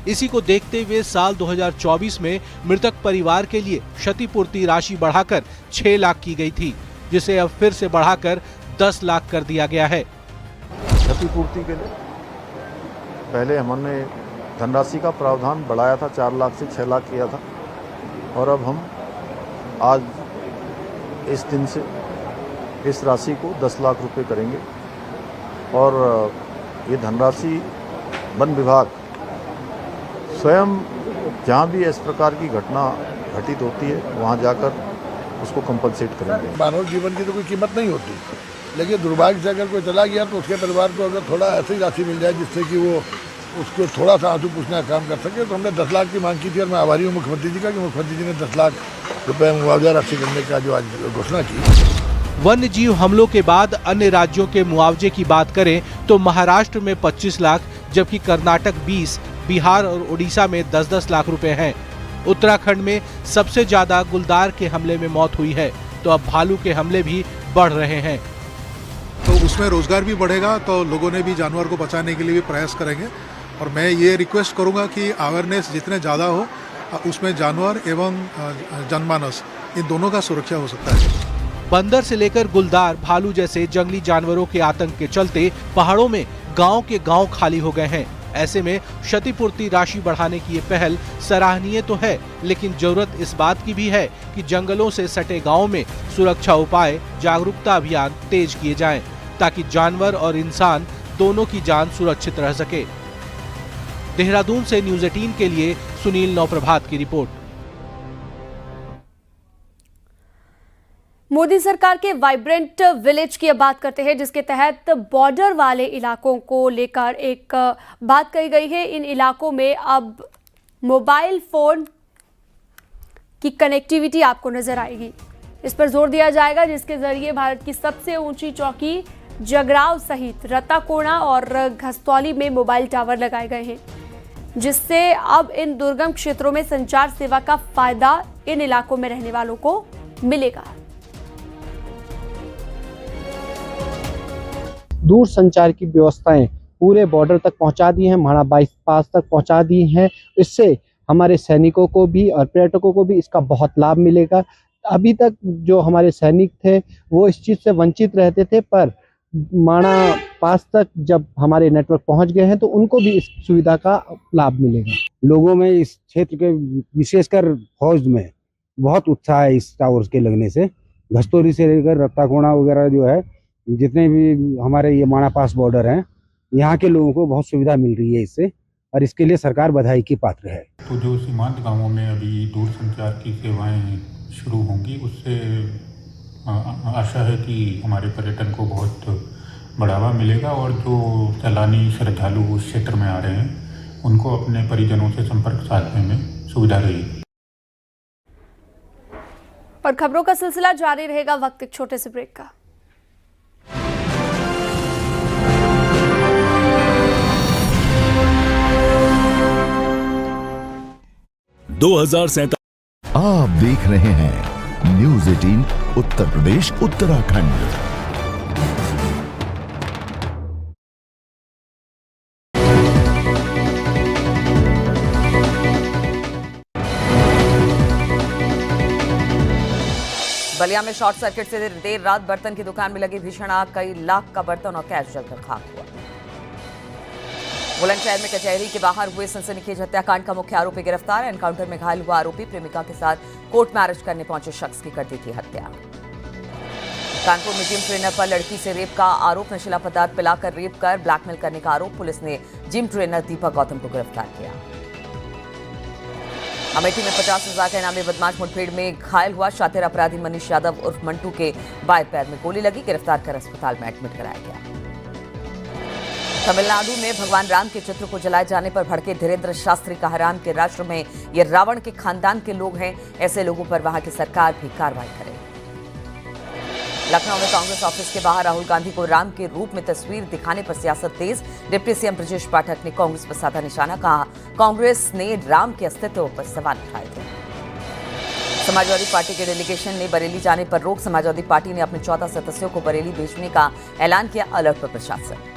इसी को देखते हुए साल 2024 में मृतक परिवार के लिए क्षतिपूर्ति राशि बढ़ाकर 6 लाख की गई थी, जिसे अब फिर से बढ़ाकर 10 लाख कर दिया गया है। क्षतिपूर्ति के लिए पहले हमने धनराशि का प्रावधान बढ़ाया था, 4 लाख से 6 लाख किया था, और अब हम आज इस दिन से इस राशि को 10 लाख रुपए करेंगे। और ये धनराशि वन विभाग स्वयं जहाँ भी इस प्रकार की घटना घटित होती है वहाँ जाकर उसको कंपनसेट करेंगे। मानव जीवन की तो कोई कीमत नहीं होती, लेकिन दुर्भाग्य से अगर कोई चला गया तो उसके परिवार को अगर थोड़ा ऐसी राशि मिल जाए जिससे कि वो उसको थोड़ा सा आंसू पूछने का काम कर सके, तो हमने 10 लाख की मांग की थी और मैं आभारी हूँ मुख्यमंत्री जी का कि मुख्यमंत्री जी ने 10 लाख रुपए मुआवजा राशि करने का जो आज घोषणा की। वन्य जीव हमलों के बाद अन्य राज्यों के मुआवजे की बात करें तो महाराष्ट्र में 25 लाख, जबकि कर्नाटक 20, बिहार और उड़ीसा में 10-10 लाख रुपए हैं। उत्तराखंड में सबसे ज्यादा गुलदार के हमले में मौत हुई है, तो अब भालू के हमले भी बढ़ रहे हैं। तो उसमें रोजगार भी बढ़ेगा, तो लोगों ने भी जानवर को बचाने के लिए भी प्रयास करेंगे। और मैं ये रिक्वेस्ट करूंगा कि अवेयरनेस जितने ज़्यादा हो उसमें जानवर एवं जनमानस इन दोनों का सुरक्षा हो सकता है। बंदर से लेकर गुलदार, भालू जैसे जंगली जानवरों के आतंक के चलते पहाड़ों में गांव के गांव खाली हो गए हैं। ऐसे में क्षतिपूर्ति राशि बढ़ाने की ये पहल सराहनीय तो है, लेकिन जरूरत इस बात की भी है कि जंगलों से सटे गांवों में सुरक्षा उपाय, जागरूकता अभियान तेज किए जाएं, ताकि जानवर और इंसान दोनों की जान सुरक्षित रह सके। देहरादून से न्यूज़ 18 के लिए सुनील नौप्रभात की रिपोर्ट। मोदी सरकार के वाइब्रेंट विलेज की अब बात करते हैं, जिसके तहत बॉर्डर वाले इलाकों को लेकर एक बात कही गई है। इन इलाकों में अब मोबाइल फोन की कनेक्टिविटी आपको नजर आएगी। इस पर जोर दिया जाएगा, जिसके जरिए भारत की सबसे ऊंची चौकी जगराव सहित रत्ताकोना और घस्तौली में मोबाइल टावर लगाए गए हैं, जिससे अब इन दुर्गम क्षेत्रों में संचार सेवा का फायदा इन इलाकों में रहने वालों को मिलेगा। दूर संचार की व्यवस्थाएं पूरे बॉर्डर तक पहुंचा दी हैं, माणा बाईपास तक पहुंचा दी हैं। इससे हमारे सैनिकों को भी और पर्यटकों को भी इसका बहुत लाभ मिलेगा। अभी तक जो हमारे सैनिक थे वो इस चीज़ से वंचित रहते थे, पर माणा पास तक जब हमारे नेटवर्क पहुंच गए हैं तो उनको भी इस सुविधा का लाभ मिलेगा। लोगों में इस क्षेत्र के, विशेषकर फौज में बहुत उत्साह है इस टावर्स के लगने से। घस्तौली से लेकर रत्ताकोना वगैरह जो है, जितने भी हमारे ये माणा पास बॉर्डर हैं, यहाँ के लोगों को बहुत सुविधा मिल रही है इससे, और इसके लिए सरकार बधाई की पात्र है। तो जो सीमांत गांवों में अभी दूर संचार की सेवाएं शुरू होंगी, उससे आशा है कि हमारे पर्यटन को बहुत बढ़ावा मिलेगा और जो सैलानी श्रद्धालु उस क्षेत्र में आ रहे हैं उनको अपने परिजनों से संपर्क साधने में सुविधा रहेगी। और खबरों का सिलसिला जारी रहेगा, वक्त एक छोटे से ब्रेक का। आप देख रहे हैं न्यूज़ 18 उत्तर प्रदेश उत्तराखंड। बलिया में शॉर्ट सर्किट से देर रात बर्तन की दुकान में लगी भीषण आग, कई लाख का बर्तन और कैश जलकर खाक हुआ। बुलंदशहर में कचहरी के बाहर हुए सनसनीखेज हत्याकांड का मुख्य आरोपी गिरफ्तार। एनकाउंटर में घायल हुआ आरोपी प्रेमिका के साथ कोर्ट मैरिज करने पहुंचे शख्स की कर दी थी हत्या। कानपुर में जिम ट्रेनर पर लड़की से रेप का आरोप, नशीला पदार्थ पिलाकर रेप कर ब्लैकमेल करने का आरोप। पुलिस ने जिम ट्रेनर दीपक गौतम को गिरफ्तार किया। अमेठी में 50,000 का इनामी बदमाश मुठभेड़ में घायल हुआ। शातिर अपराधी मनीष यादव उर्फ मंटू के बाएं पैर में गोली लगी, गिरफ्तार कर अस्पताल में एडमिट कराया गया। तमिलनाडु में भगवान राम के चित्र को जलाए जाने पर भड़के धीरेन्द्र शास्त्री कहा, राम के राष्ट्र में ये रावण के खानदान के लोग हैं, ऐसे लोगों पर वहां की सरकार भी कार्रवाई करे। लखनऊ में कांग्रेस ऑफिस के बाहर राहुल गांधी को राम के रूप में तस्वीर दिखाने पर सियासत तेज। डिप्टी सीएम ब्रजेश पाठक ने कांग्रेस पर साधा निशाना, कहा कांग्रेस ने राम के अस्तित्व पर सवाल उठाए थे। समाजवादी पार्टी के डेलीगेशन ने बरेली जाने पर रोक, समाजवादी पार्टी ने अपने 14 सदस्यों को बरेली भेजने का ऐलान किया, अलर्ट पर प्रशासन।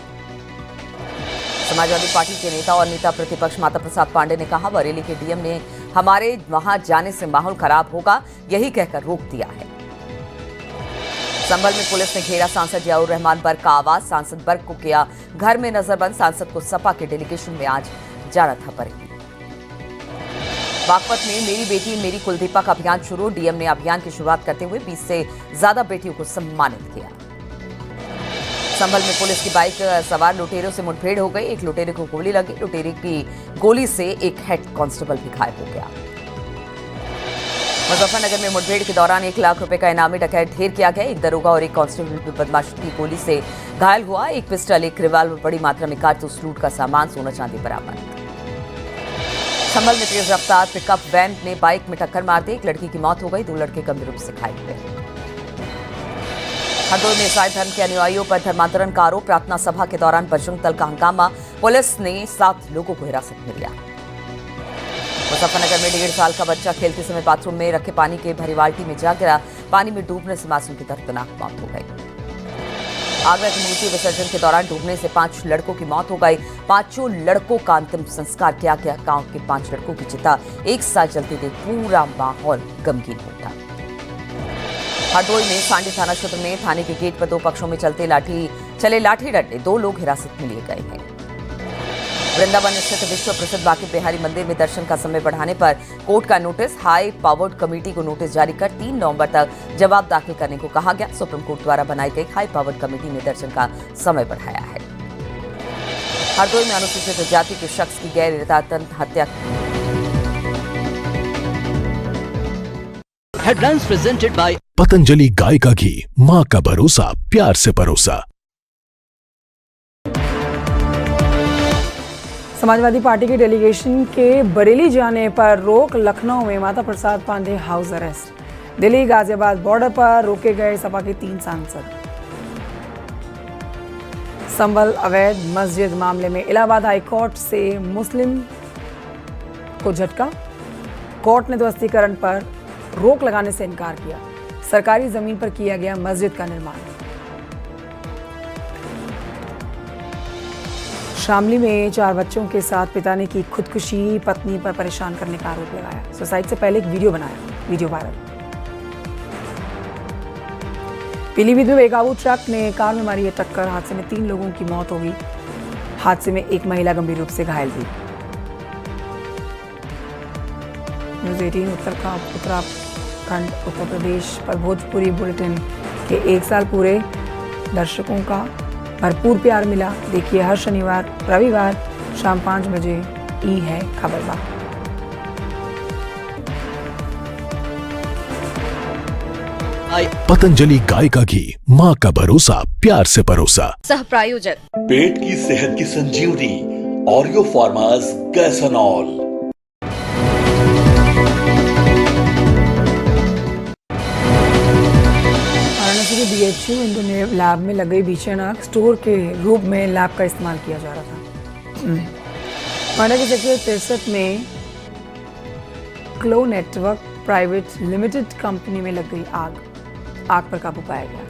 समाजवादी पार्टी के नेता और नेता प्रतिपक्ष माता प्रसाद पांडे ने कहा, बरेली के डीएम ने हमारे वहां जाने से माहौल खराब होगा, यही कहकर रोक दिया है। संभल में पुलिस ने घेरा सांसद जियाउर रहमान बर्क का आवास, सांसद बर्क को किया घर में नजरबंद। सांसद को सपा के डेलीगेशन में आज जाना था बरेली। बागपत में मेरी बेटी मेरी कुलदीपक अभियान शुरू, डीएम ने अभियान की शुरुआत करते हुए 20 से ज्यादा बेटियों को सम्मानित किया। संभल में पुलिस की बाइक सवार लुटेरों से मुठभेड़ हो गई, एक लुटेरे को गोली लगी, लुटेरे की गोली से एक हेड कांस्टेबल भी घायल हो गया। मुजफ्फरनगर में मुठभेड़ के दौरान 1 लाख रुपए का इनामी डकैत ढेर किया गया। एक दरोगा और एक कांस्टेबल भी बदमाशी की गोली से घायल हुआ। एक पिस्टल, एक रिवाल्वर, बड़ी मात्रा में कारतूस, लूट का सामान, सोना चांदी बरामद। संभल में तेज रफ्तार पिकअप वैन ने बाइक में टक्कर मार दी। एक लड़की की मौत हो गई, 2 लड़के गंभीर रूप से घायल हुए। हरदोई में ईसाई धर्म के अनुयायियों पर धर्मांतरण का आरोप। प्रार्थना सभा के दौरान बजरंग दल का हंगामा। पुलिस ने 7 लोगों को हिरासत में लिया। मुजफ्फरनगर में 1.5 साल का बच्चा खेलते समय बाथरूम में रखे पानी के भरी बाल्टी में जा गिरा। पानी में डूबने से मासूम की दर्दनाक मौत हो गई। आगरा की मूर्ति विसर्जन के दौरान डूबने से 5 लड़कों की मौत हो गई। 5 लड़कों का अंतिम संस्कार किया गया। गांव के 5 लड़कों की चिता एक साथ जलते देख पूरा माहौल गमगीन हो उठा। हरदोई में सांडी थाना क्षेत्र में थाने के गेट पर 2 पक्षों में चले लाठी डंडे। 2 लोग हिरासत में लिए गए हैं। वृंदावन स्थित विश्व प्रसिद्ध बांके बिहारी मंदिर में दर्शन का समय बढ़ाने पर कोर्ट का नोटिस। हाई पावर्ड कमेटी को नोटिस जारी कर 3 नवंबर तक जवाब दाखिल करने को कहा गया। सुप्रीम कोर्ट द्वारा बनाई गई हाई पावर्ड कमेटी ने दर्शन का समय बढ़ाया है। हरदोई में अनुसूचित जाति के शख्स की गैर इरादतन हत्या। हेडलाइंस प्रेजेंटेड बाय पतंजलि गाय का घी, माँ का भरोसा, प्यार से परोसा। समाजवादी पार्टी के डेलीगेशन के बरेली जाने पर रोक। लखनऊ में Mata Prasad Pandey house arrest. Delhi Ghaziabad border पर रोके गए सपा के 3 सांसद। संभल अवैध मस्जिद मामले में इलाहाबाद हाईकोर्ट से मुस्लिम को झटका। कोर्ट ने ध्वस्तीकरण पर रोक लगाने से इनकार किया। सरकारी जमीन पर किया गया मस्जिद का निर्माण। शामली में 4 बच्चों के साथ पिता ने की खुदकुशी। पत्नी पर परेशान करने का आरोप लगाया। सुसाइड से पहले एक वीडियो बनाया, वीडियो वायरल। पीलीभीत में बेकाबू ट्रक ने कार में मारी टक्कर। हादसे में 3 लोगों की मौत हो गई। हादसे में एक महिला गंभीर रूप से घायल हुई। न्यूज़ 18 उत्तराखंड उत्तर प्रदेश पर भोजपुरी बुलेटिन के 1 साल पूरे। दर्शकों का भरपूर प्यार मिला। देखिए हर शनिवार रविवार शाम 5 बजे ई है खबरबार। पतंजलि गाय का घी, माँ का भरोसा, प्यार से परोसा। सह प्रायोजक पेट की सेहत की संजीवनी ऑरियो फार्मास कैसनॉल। BHU इंडो लैब में लग गई भीषण आग। स्टोर के रूप में लैब का इस्तेमाल किया जा रहा था। नोएडा के सेक्टर 63 में क्लो नेटवर्क प्राइवेट लिमिटेड कंपनी में लग गई आग। आग पर काबू पाया गया।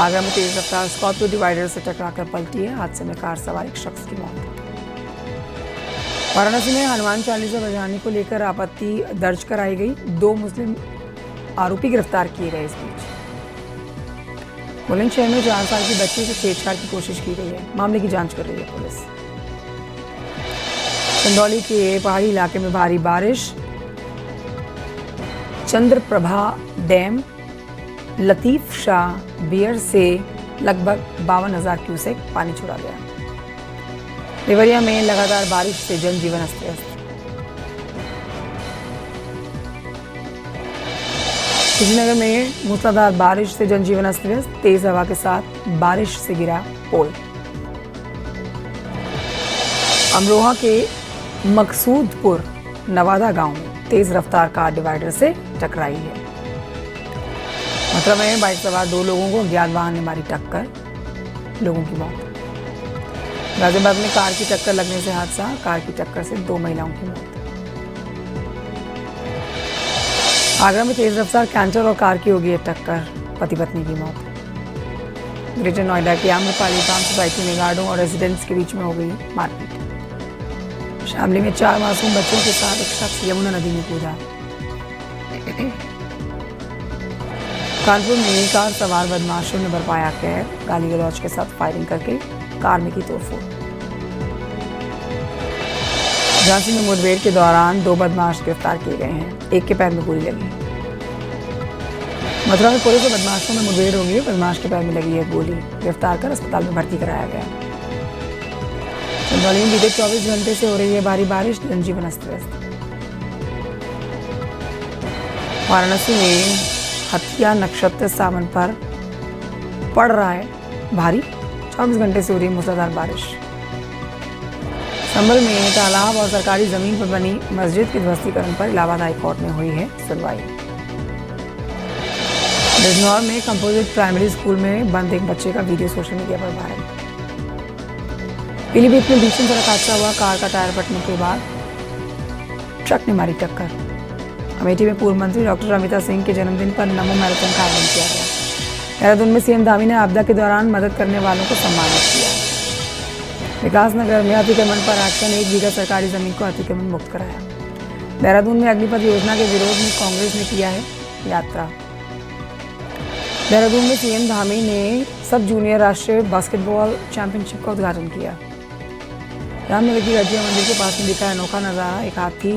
आगरा में तेज रफ्तार स्कॉर्पियो डिवाइडर से टकराकर पलटी है। हादसे में कार सवार एक शख्स की मौत। वाराणसी में हनुमान चालीसा बजाने को लेकर आपत्ति दर्ज कराई गई। 2 मुस्लिम आरोपी गिरफ्तार किए गए। इस बीच बुलंदशहर में 4 साल की बच्ची से छेड़छाड़ की कोशिश की गई है। मामले की जांच कर रही है पुलिस। चंदौली के पहाड़ी इलाके में भारी बारिश। चंद्रप्रभा डैम लतीफ शाह बियर से लगभग 52,000 क्यूसेक पानी छोड़ा गया। देवरिया में लगातार बारिश से जनजीवन अस्त व्यस्त। कुशीनगर में मूसलाधार बारिश से जनजीवन अस्त व्यस्त। तेज हवा के साथ बारिश से गिरा पोल। अमरोहा के मकसूदपुर नवादा गांव में तेज रफ्तार कार डिवाइडर से टकराई है। मथुरा में बाइक सवार 2 लोगों को अज्ञात वाहन ने मारी टक्कर। लोगों की मौत। गाजियाबाद में कार की टक्कर लगने से हादसा। कार की टक्कर से 2 महिलाओं की मौत। आगरा में तेज रफ्तार कैंटर और कार की हो गई टक्कर। पति पत्नी की मौत। ग्रेटर नोएडा की आम्रपाली फार्म सोसाइटी में गार्डों और रेजिडेंट्स के बीच में हो गई मारपीट। शामली में 4 मासूम बच्चों के साथ एक शख्स यमुना नदी में कूदा। कानपुर में कार सवार बदमाशों ने बरपाया कहर। गाली गलौज के साथ फायरिंग करके कार में की तोड़फोड़। झांसी में मुठभेड़ के दौरान 2 बदमाश गिरफ्तार किए गए हैं। एक के पैर में गोली लगी। मथुरा में पुलिस और बदमाशों में मुठभेड़ हो गई। बदमाश के पैर में लगी है गोली। गिरफ्तार कर अस्पताल में भर्ती कराया गया। चंदौली में बीते 24 घंटे से हो रही है भारी बारिश। जनजीवन अस्त व्यस्त। वाराणसी में हत्या नक्षत्र सावन पर पड़ रहा है भारी, 24 घंटे से हो रही है मूसलाधार बारिश। संभल में तालाब और सरकारी जमीन पर बनी मस्जिद के ध्वस्तीकरण पर इलाहाबाद हाई कोर्ट में हुई है सुनवाई। बिजनौर में कंपोजिट प्राइमरी स्कूल में बंद एक बच्चे का वीडियो सोशल मीडिया पर वायरल। पीलीभीत में भीषण सड़क हादसा हुआ, कार का टायर फटने के बाद ट्रक ने मारी टक्कर। अमेठी में पूर्व मंत्री डॉक्टर रमिता सिंह के जन्मदिन पर नमो मैराथन का आयोजन किया गया। देहरादून में सीएम धामी ने आपदा के दौरान मदद करने वालों को सम्मानित किया। विकासनगर में अतिक्रमण पर एक्शन, 1 बीघा सरकारी जमीन को अतिक्रमण मुक्त कराया। देहरादून में अग्निपथ योजना के विरोध में कांग्रेस ने किया है यात्रा। देहरादून में सीएम धामी ने सब जूनियर राष्ट्रीय बास्केटबॉल चैंपियनशिप का उद्घाटन किया। रामनगर की गजिया मंदिर के पास में दिखा अनोखा नजारा, एक हाथी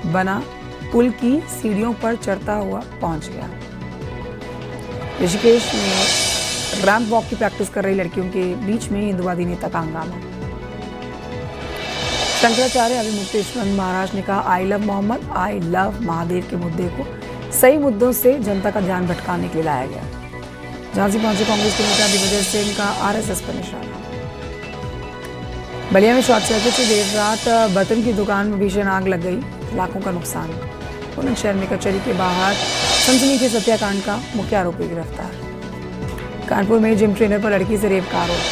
बना पुल की सीढ़ियों पर चढ़ता हुआ पहुंच गया। ऋषिकेश में रैंप वॉक की प्रैक्टिस कर रही लड़कियों के बीच में हिंदुवादी नेता का हंगामा। शंकराचार्य अभिमुक्तेश्वर महाराज ने कहा, I love Mohammad, I love Mahadev के मुद्दे को सही मुद्दों से जनता का ध्यान भटकाने के लिए लाया गया। झांसी पहुंचे कांग्रेस के नेता दिग्विजय सिंह का आरएसएस पर निशाना। बलिया में शॉर्ट सर्किट से देर रात बर्तन की दुकान में भीषण आग लग गई, लाखों का नुकसान। बुलंदशहर में कचहरी के बाहर सनसनीखेज हत्याकांड का मुख्य आरोपी गिरफ्तार। कानपुर में जिम ट्रेनर पर लड़की से रेप का आरोप।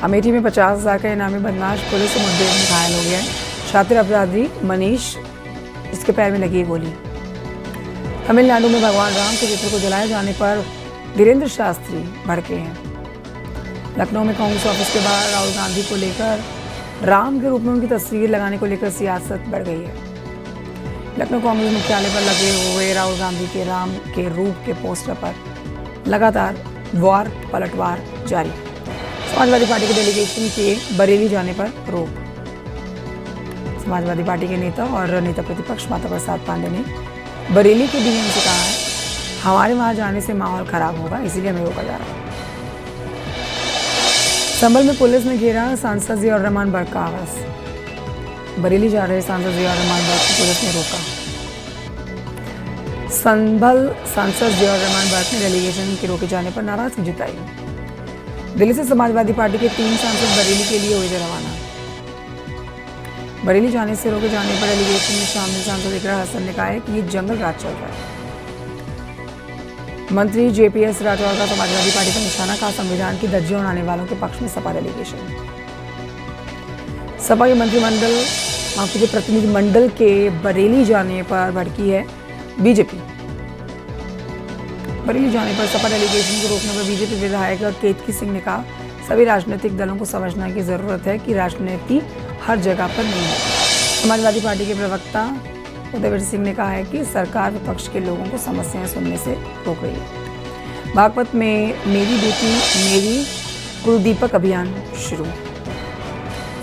अमेठी में 50,000 का इनामी बदमाश पुलिस से मुठभेड़ में घायल हो गया है। शातिर अपराधी मनीष, इसके पैर में लगी गोली। तमिलनाडु में भगवान राम के चित्र को जलाए जाने पर धीरेन्द्र शास्त्री भड़के हैं। लखनऊ में कांग्रेस ऑफिस के बाहर राहुल गांधी को लेकर राम के रूप में उनकी तस्वीर लगाने को लेकर सियासत बढ़ गई है। लखनऊ कांग्रेस मुख्यालय पर लगे हुए राहुल गांधी के राम के रूप के पोस्टर पर लगातार वार पलटवार जारी। समाजवादी पार्टी के डेलीगेशन के बरेली जाने पर रोक। समाजवादी पार्टी के नेता और नेता प्रतिपक्ष माता प्रसाद पांडे ने बरेली के डीएम से कहा है, हमारे वहां जाने से माहौल खराब होगा, इसीलिए हमें रोका जा रहा है। संभल में पुलिस ने घेरा सांसद जियाउर रहमान बर्क का आवास। बरेली जा रहे सांसद जियाउर रहमान बर्क को पुलिस ने रोका। संभल सांसद जियाउर रहमान बर्क ने डेलीगेशन के रोके जाने पर नाराजगी जताई। दिल्ली से समाजवादी पार्टी के 3 सांसद बरेली के लिए हुए थे रवाना। बरेली जाने से रोके जाने पर डेलीगेशन में शामिल सांसद इकरा हसन ने कहा है कि ये जंगल राज चल रहा है। मंत्री जेपीएस राठौर का समाजवादी पार्टी पर निशाना, का संविधान की धज्जियां उड़ाने वालों के पक्ष में सपा डेलीगेशन। सपा के प्रतिनिधि मंडल के बरेली जाने पर भड़की है बीजेपी। बरेली जाने पर सपा डेलीगेशन को रोकने पर बीजेपी विधायक केतकी सिंह ने कहा, सभी राजनीतिक दलों को समझना की जरूरत है कि राजनीति हर जगह पर नहीं है। समाजवादी पार्टी के प्रवक्ता उदयवीर सिंह ने कहा है कि सरकार विपक्ष के लोगों को समस्याएं सुनने से रोक रही है। बागपत में मेरी बेटी मेरी कुलदीपक अभियान शुरू।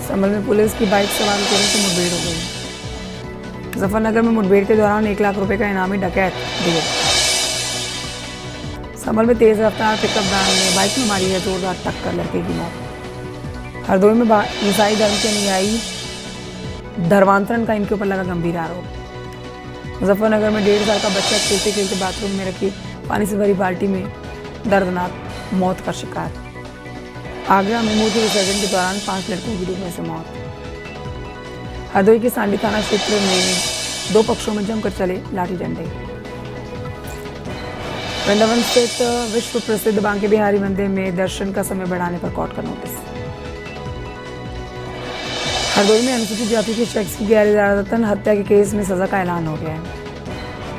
संभल में पुलिस की बाइक सवार लुटेरों से मुठभेड़ हो गई। मुजफ्फरनगर में मुठभेड़ के दौरान 1 लाख रुपए का इनामी डकैत ढेर। संभल में तेज रफ्तार पिकअप वैन ने बाइक में मारी है जोरदार टक्कर, लड़के की मौत। हरदोई में ईसाई धर्म के अनुयायी धर्मांतरण का इनके ऊपर लगा गंभीर आरोप। मुजफ्फरनगर में 1.5 साल का बच्चा खेलते खेलते बाथरूम में रखी पानी से भरी बाल्टी में दर्दनाक मौत का शिकार। आगरा में मूर्ति विसर्जन के दौरान 5 लड़कों की डूबने से मौत। हरदोई के सांडी थाना क्षेत्र में 2 पक्षों में जमकर चले लाठी डंडे। वृंदावन स्थित विश्व प्रसिद्ध बांके बिहारी मंदिर में दर्शन का समय बढ़ाने पर कोर्ट का नोटिस। हरदोई में अनुसूचित जाति के शख्स की गैर इरादतन हत्या के केस में सजा का ऐलान हो गया है।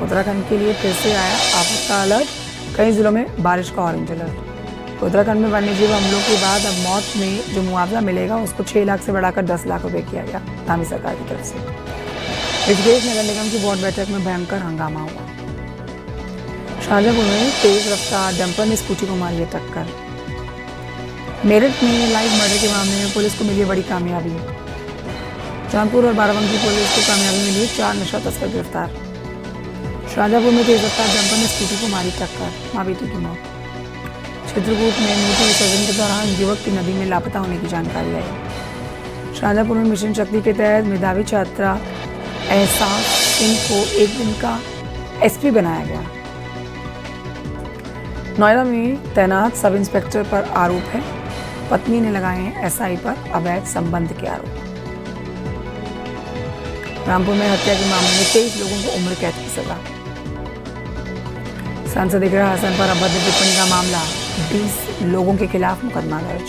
उत्तराखंड के लिए फिर से आया आफत का अलर्ट, कई जिलों में बारिश का ऑरेंज अलर्ट। उत्तराखंड में वन्यजीव हमलों के बाद अब मौत में जो मुआवजा मिलेगा उसको 6 लाख से बढ़ाकर 10 लाख रुपए किया गया धामी सरकार की तरफ से। ऋषिकेश नगर निगम की बोर्ड बैठक में भयंकर हंगामा हुआ। शाहजहांपुर में तेज रफ्तार डंपर ने स्कूटी को मारी है टक्कर। मेरठ में लाइव मर्डर के मामले में पुलिस को मिली बड़ी कामयाबी। जौनपुर और बाराबंकी पुलिस को कामयाबी मिली, 4 नशा तस्कर गिरफ्तार। शाहजहांपुर में तेज रफ्तार डंपर ने स्कूटी को मारी टक्कर, मां बेटी की मौत। चित्रकूट में मूर्ति विसर्जन के दौरान युवक की नदी में लापता होने की जानकारी आई। शाहजहांपुर में मिशन शक्ति के तहत मेधावी छात्रा एहसास सिंह को एक दिन का एसपी बनाया गया। नोएडा में तैनात सब इंस्पेक्टर पर आरोप है, पत्नी ने लगाए हैं एसआई पर अवैध संबंध के आरोप। रामपुर में हत्या के मामले में 23 लोगों को उम्र कैद की सजा। सांसद इकरा हसन पर अभद्र टिप्पणी का मामला, 20 लोगों के खिलाफ मुकदमा दर्ज।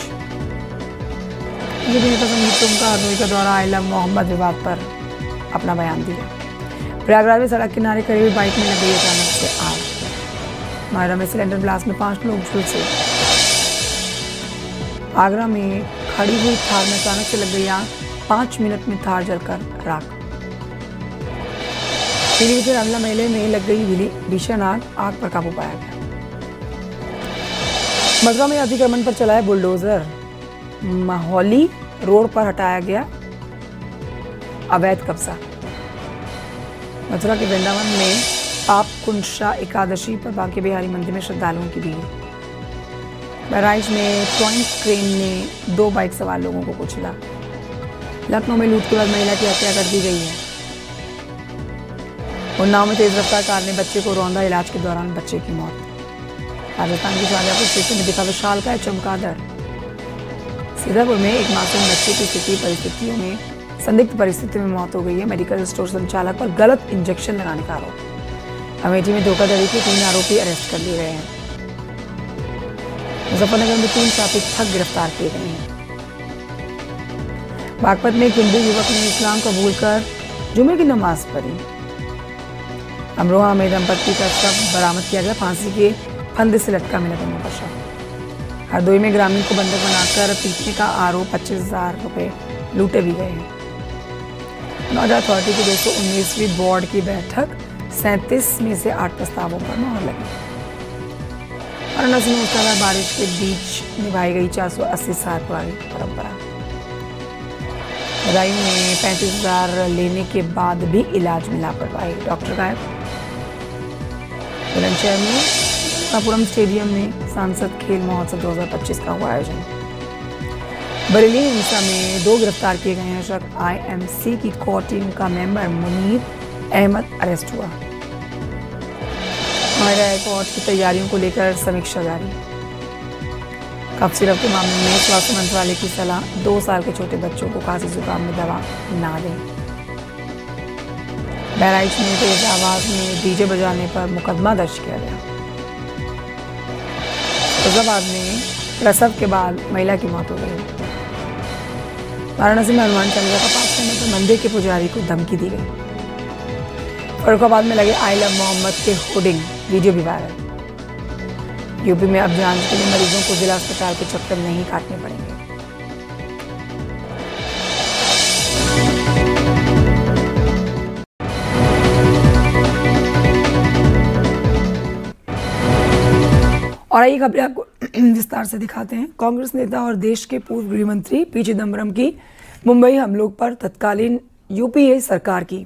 बीजेपी नेता संगीत तुमका हरदोई का दौरा आई लव मोहम्मद विवाद पर अपना बयान दिया। प्रयागराज में सड़क किनारे खड़ी हुई बाइक में लग गई अचानक से आग। नोएडा में सिलेंडर ब्लास्ट में 5 लोग झुलसे। आगरा में खड़ी हुई थार में अचानक से लग गई आग, 5 मिनट में थार जलकर राख। पीलीभीत रामला मेले में लग गई भीषण आग पर काबू पाया गया। मथुरा में अतिक्रमण पर चलाया बुलडोजर, माहौली रोड पर हटाया गया अवैध कब्जा। मथुरा के वृंदावन में आप कुंशा एकादशी पर बांके बिहारी मंदिर में श्रद्धालुओं की भीड़। बहराइच में टॉइंग क्रेन ने 2 बाइक सवार लोगों को कुचला। लखनऊ में लूट के बाद महिला की हत्या कर दी गई है। उन्नाव में तेज रफ्तार कार ने बच्चे को रौंदा, इलाज के दौरान बच्चे की मौत। राजस्थान के शाहजहांपुर स्टेशन में दिखा विशाल का चमगादड़। सीतापुर में एक मासूम बच्चे की परिस्थितियों में संदिग्ध परिस्थिति में मौत हो गई है। मेडिकल स्टोर संचालक पर गलत इंजेक्शन लगाने का आरोप। अमेठी में धोखाधड़ी के 3 आरोपी अरेस्ट कर लिए गए हैं। मुजफ्फरनगर में 3 ट्रैफिक ठग गिरफ्तार किए गए हैं। बागपत में एक हिंदू युवक ने इस्लाम कबूल कर जुमे की नमाज पढ़ी। अमरोहा में दंपत्ति का शव बरामद किया गया, फांसी के फंदे से लटका मिला दोनों का शव। हरदोई में ग्रामीण को बंधक बनाकर पीटने का आरोप, 25,000 रुपए लूटे भी गए हैं। नोएडा अथॉरिटी की 219वीं बोर्ड की बैठक, 37 में से 8 प्रस्तावों पर मोहर लगी। वाराणसी में मूसलाधार बारिश के बीच निभाई गई 480 साल पुरानी परंपरा। बदायूं में 35,000 लेने के बाद भी इलाज में लापरवाही, डॉक्टर गायब। बुलंदशहर में कापुरम स्टेडियम में सांसद खेल महोत्सव 2025 का हुआ आयोजन। बरेली हिंसा में 2 गिरफ्तार किए गए हैं शख्स। आईएमसी की कोर टीम का मेंबर मुनीर अहमद अरेस्ट हुआ। नोएडा एयरपोर्ट की तैयारियों को लेकर समीक्षा जारी। कफ सिरप के मामले में स्वास्थ्य मंत्रालय की सलाह, 2 साल के छोटे बच्चों को खांसी जुकाम में दवा ना दें। बहराइच में तेज आवाज में डीजे बजाने पर मुकदमा दर्ज किया गया। फैजाबाद में प्रसव के बाद महिला की मौत हो गई। वाराणसी में हनुमान चालीसा का पाठ करने पर मंदिर के पुजारी को धमकी दी गई। फर्रुखाबाद में लगे आई लव मोहम्मद के होर्डिंग, वीडियो भी वायरल। यूपी में अब जांच के लिए मरीजों को जिला अस्पताल के चक्कर नहीं काटने पड़ेंगे। और आइए खबरें आपको विस्तार से दिखाते हैं। कांग्रेस नेता और देश के पूर्व गृह मंत्री पी चिदम्बरम की मुंबई हमलों पर तत्कालीन यूपीए सरकार की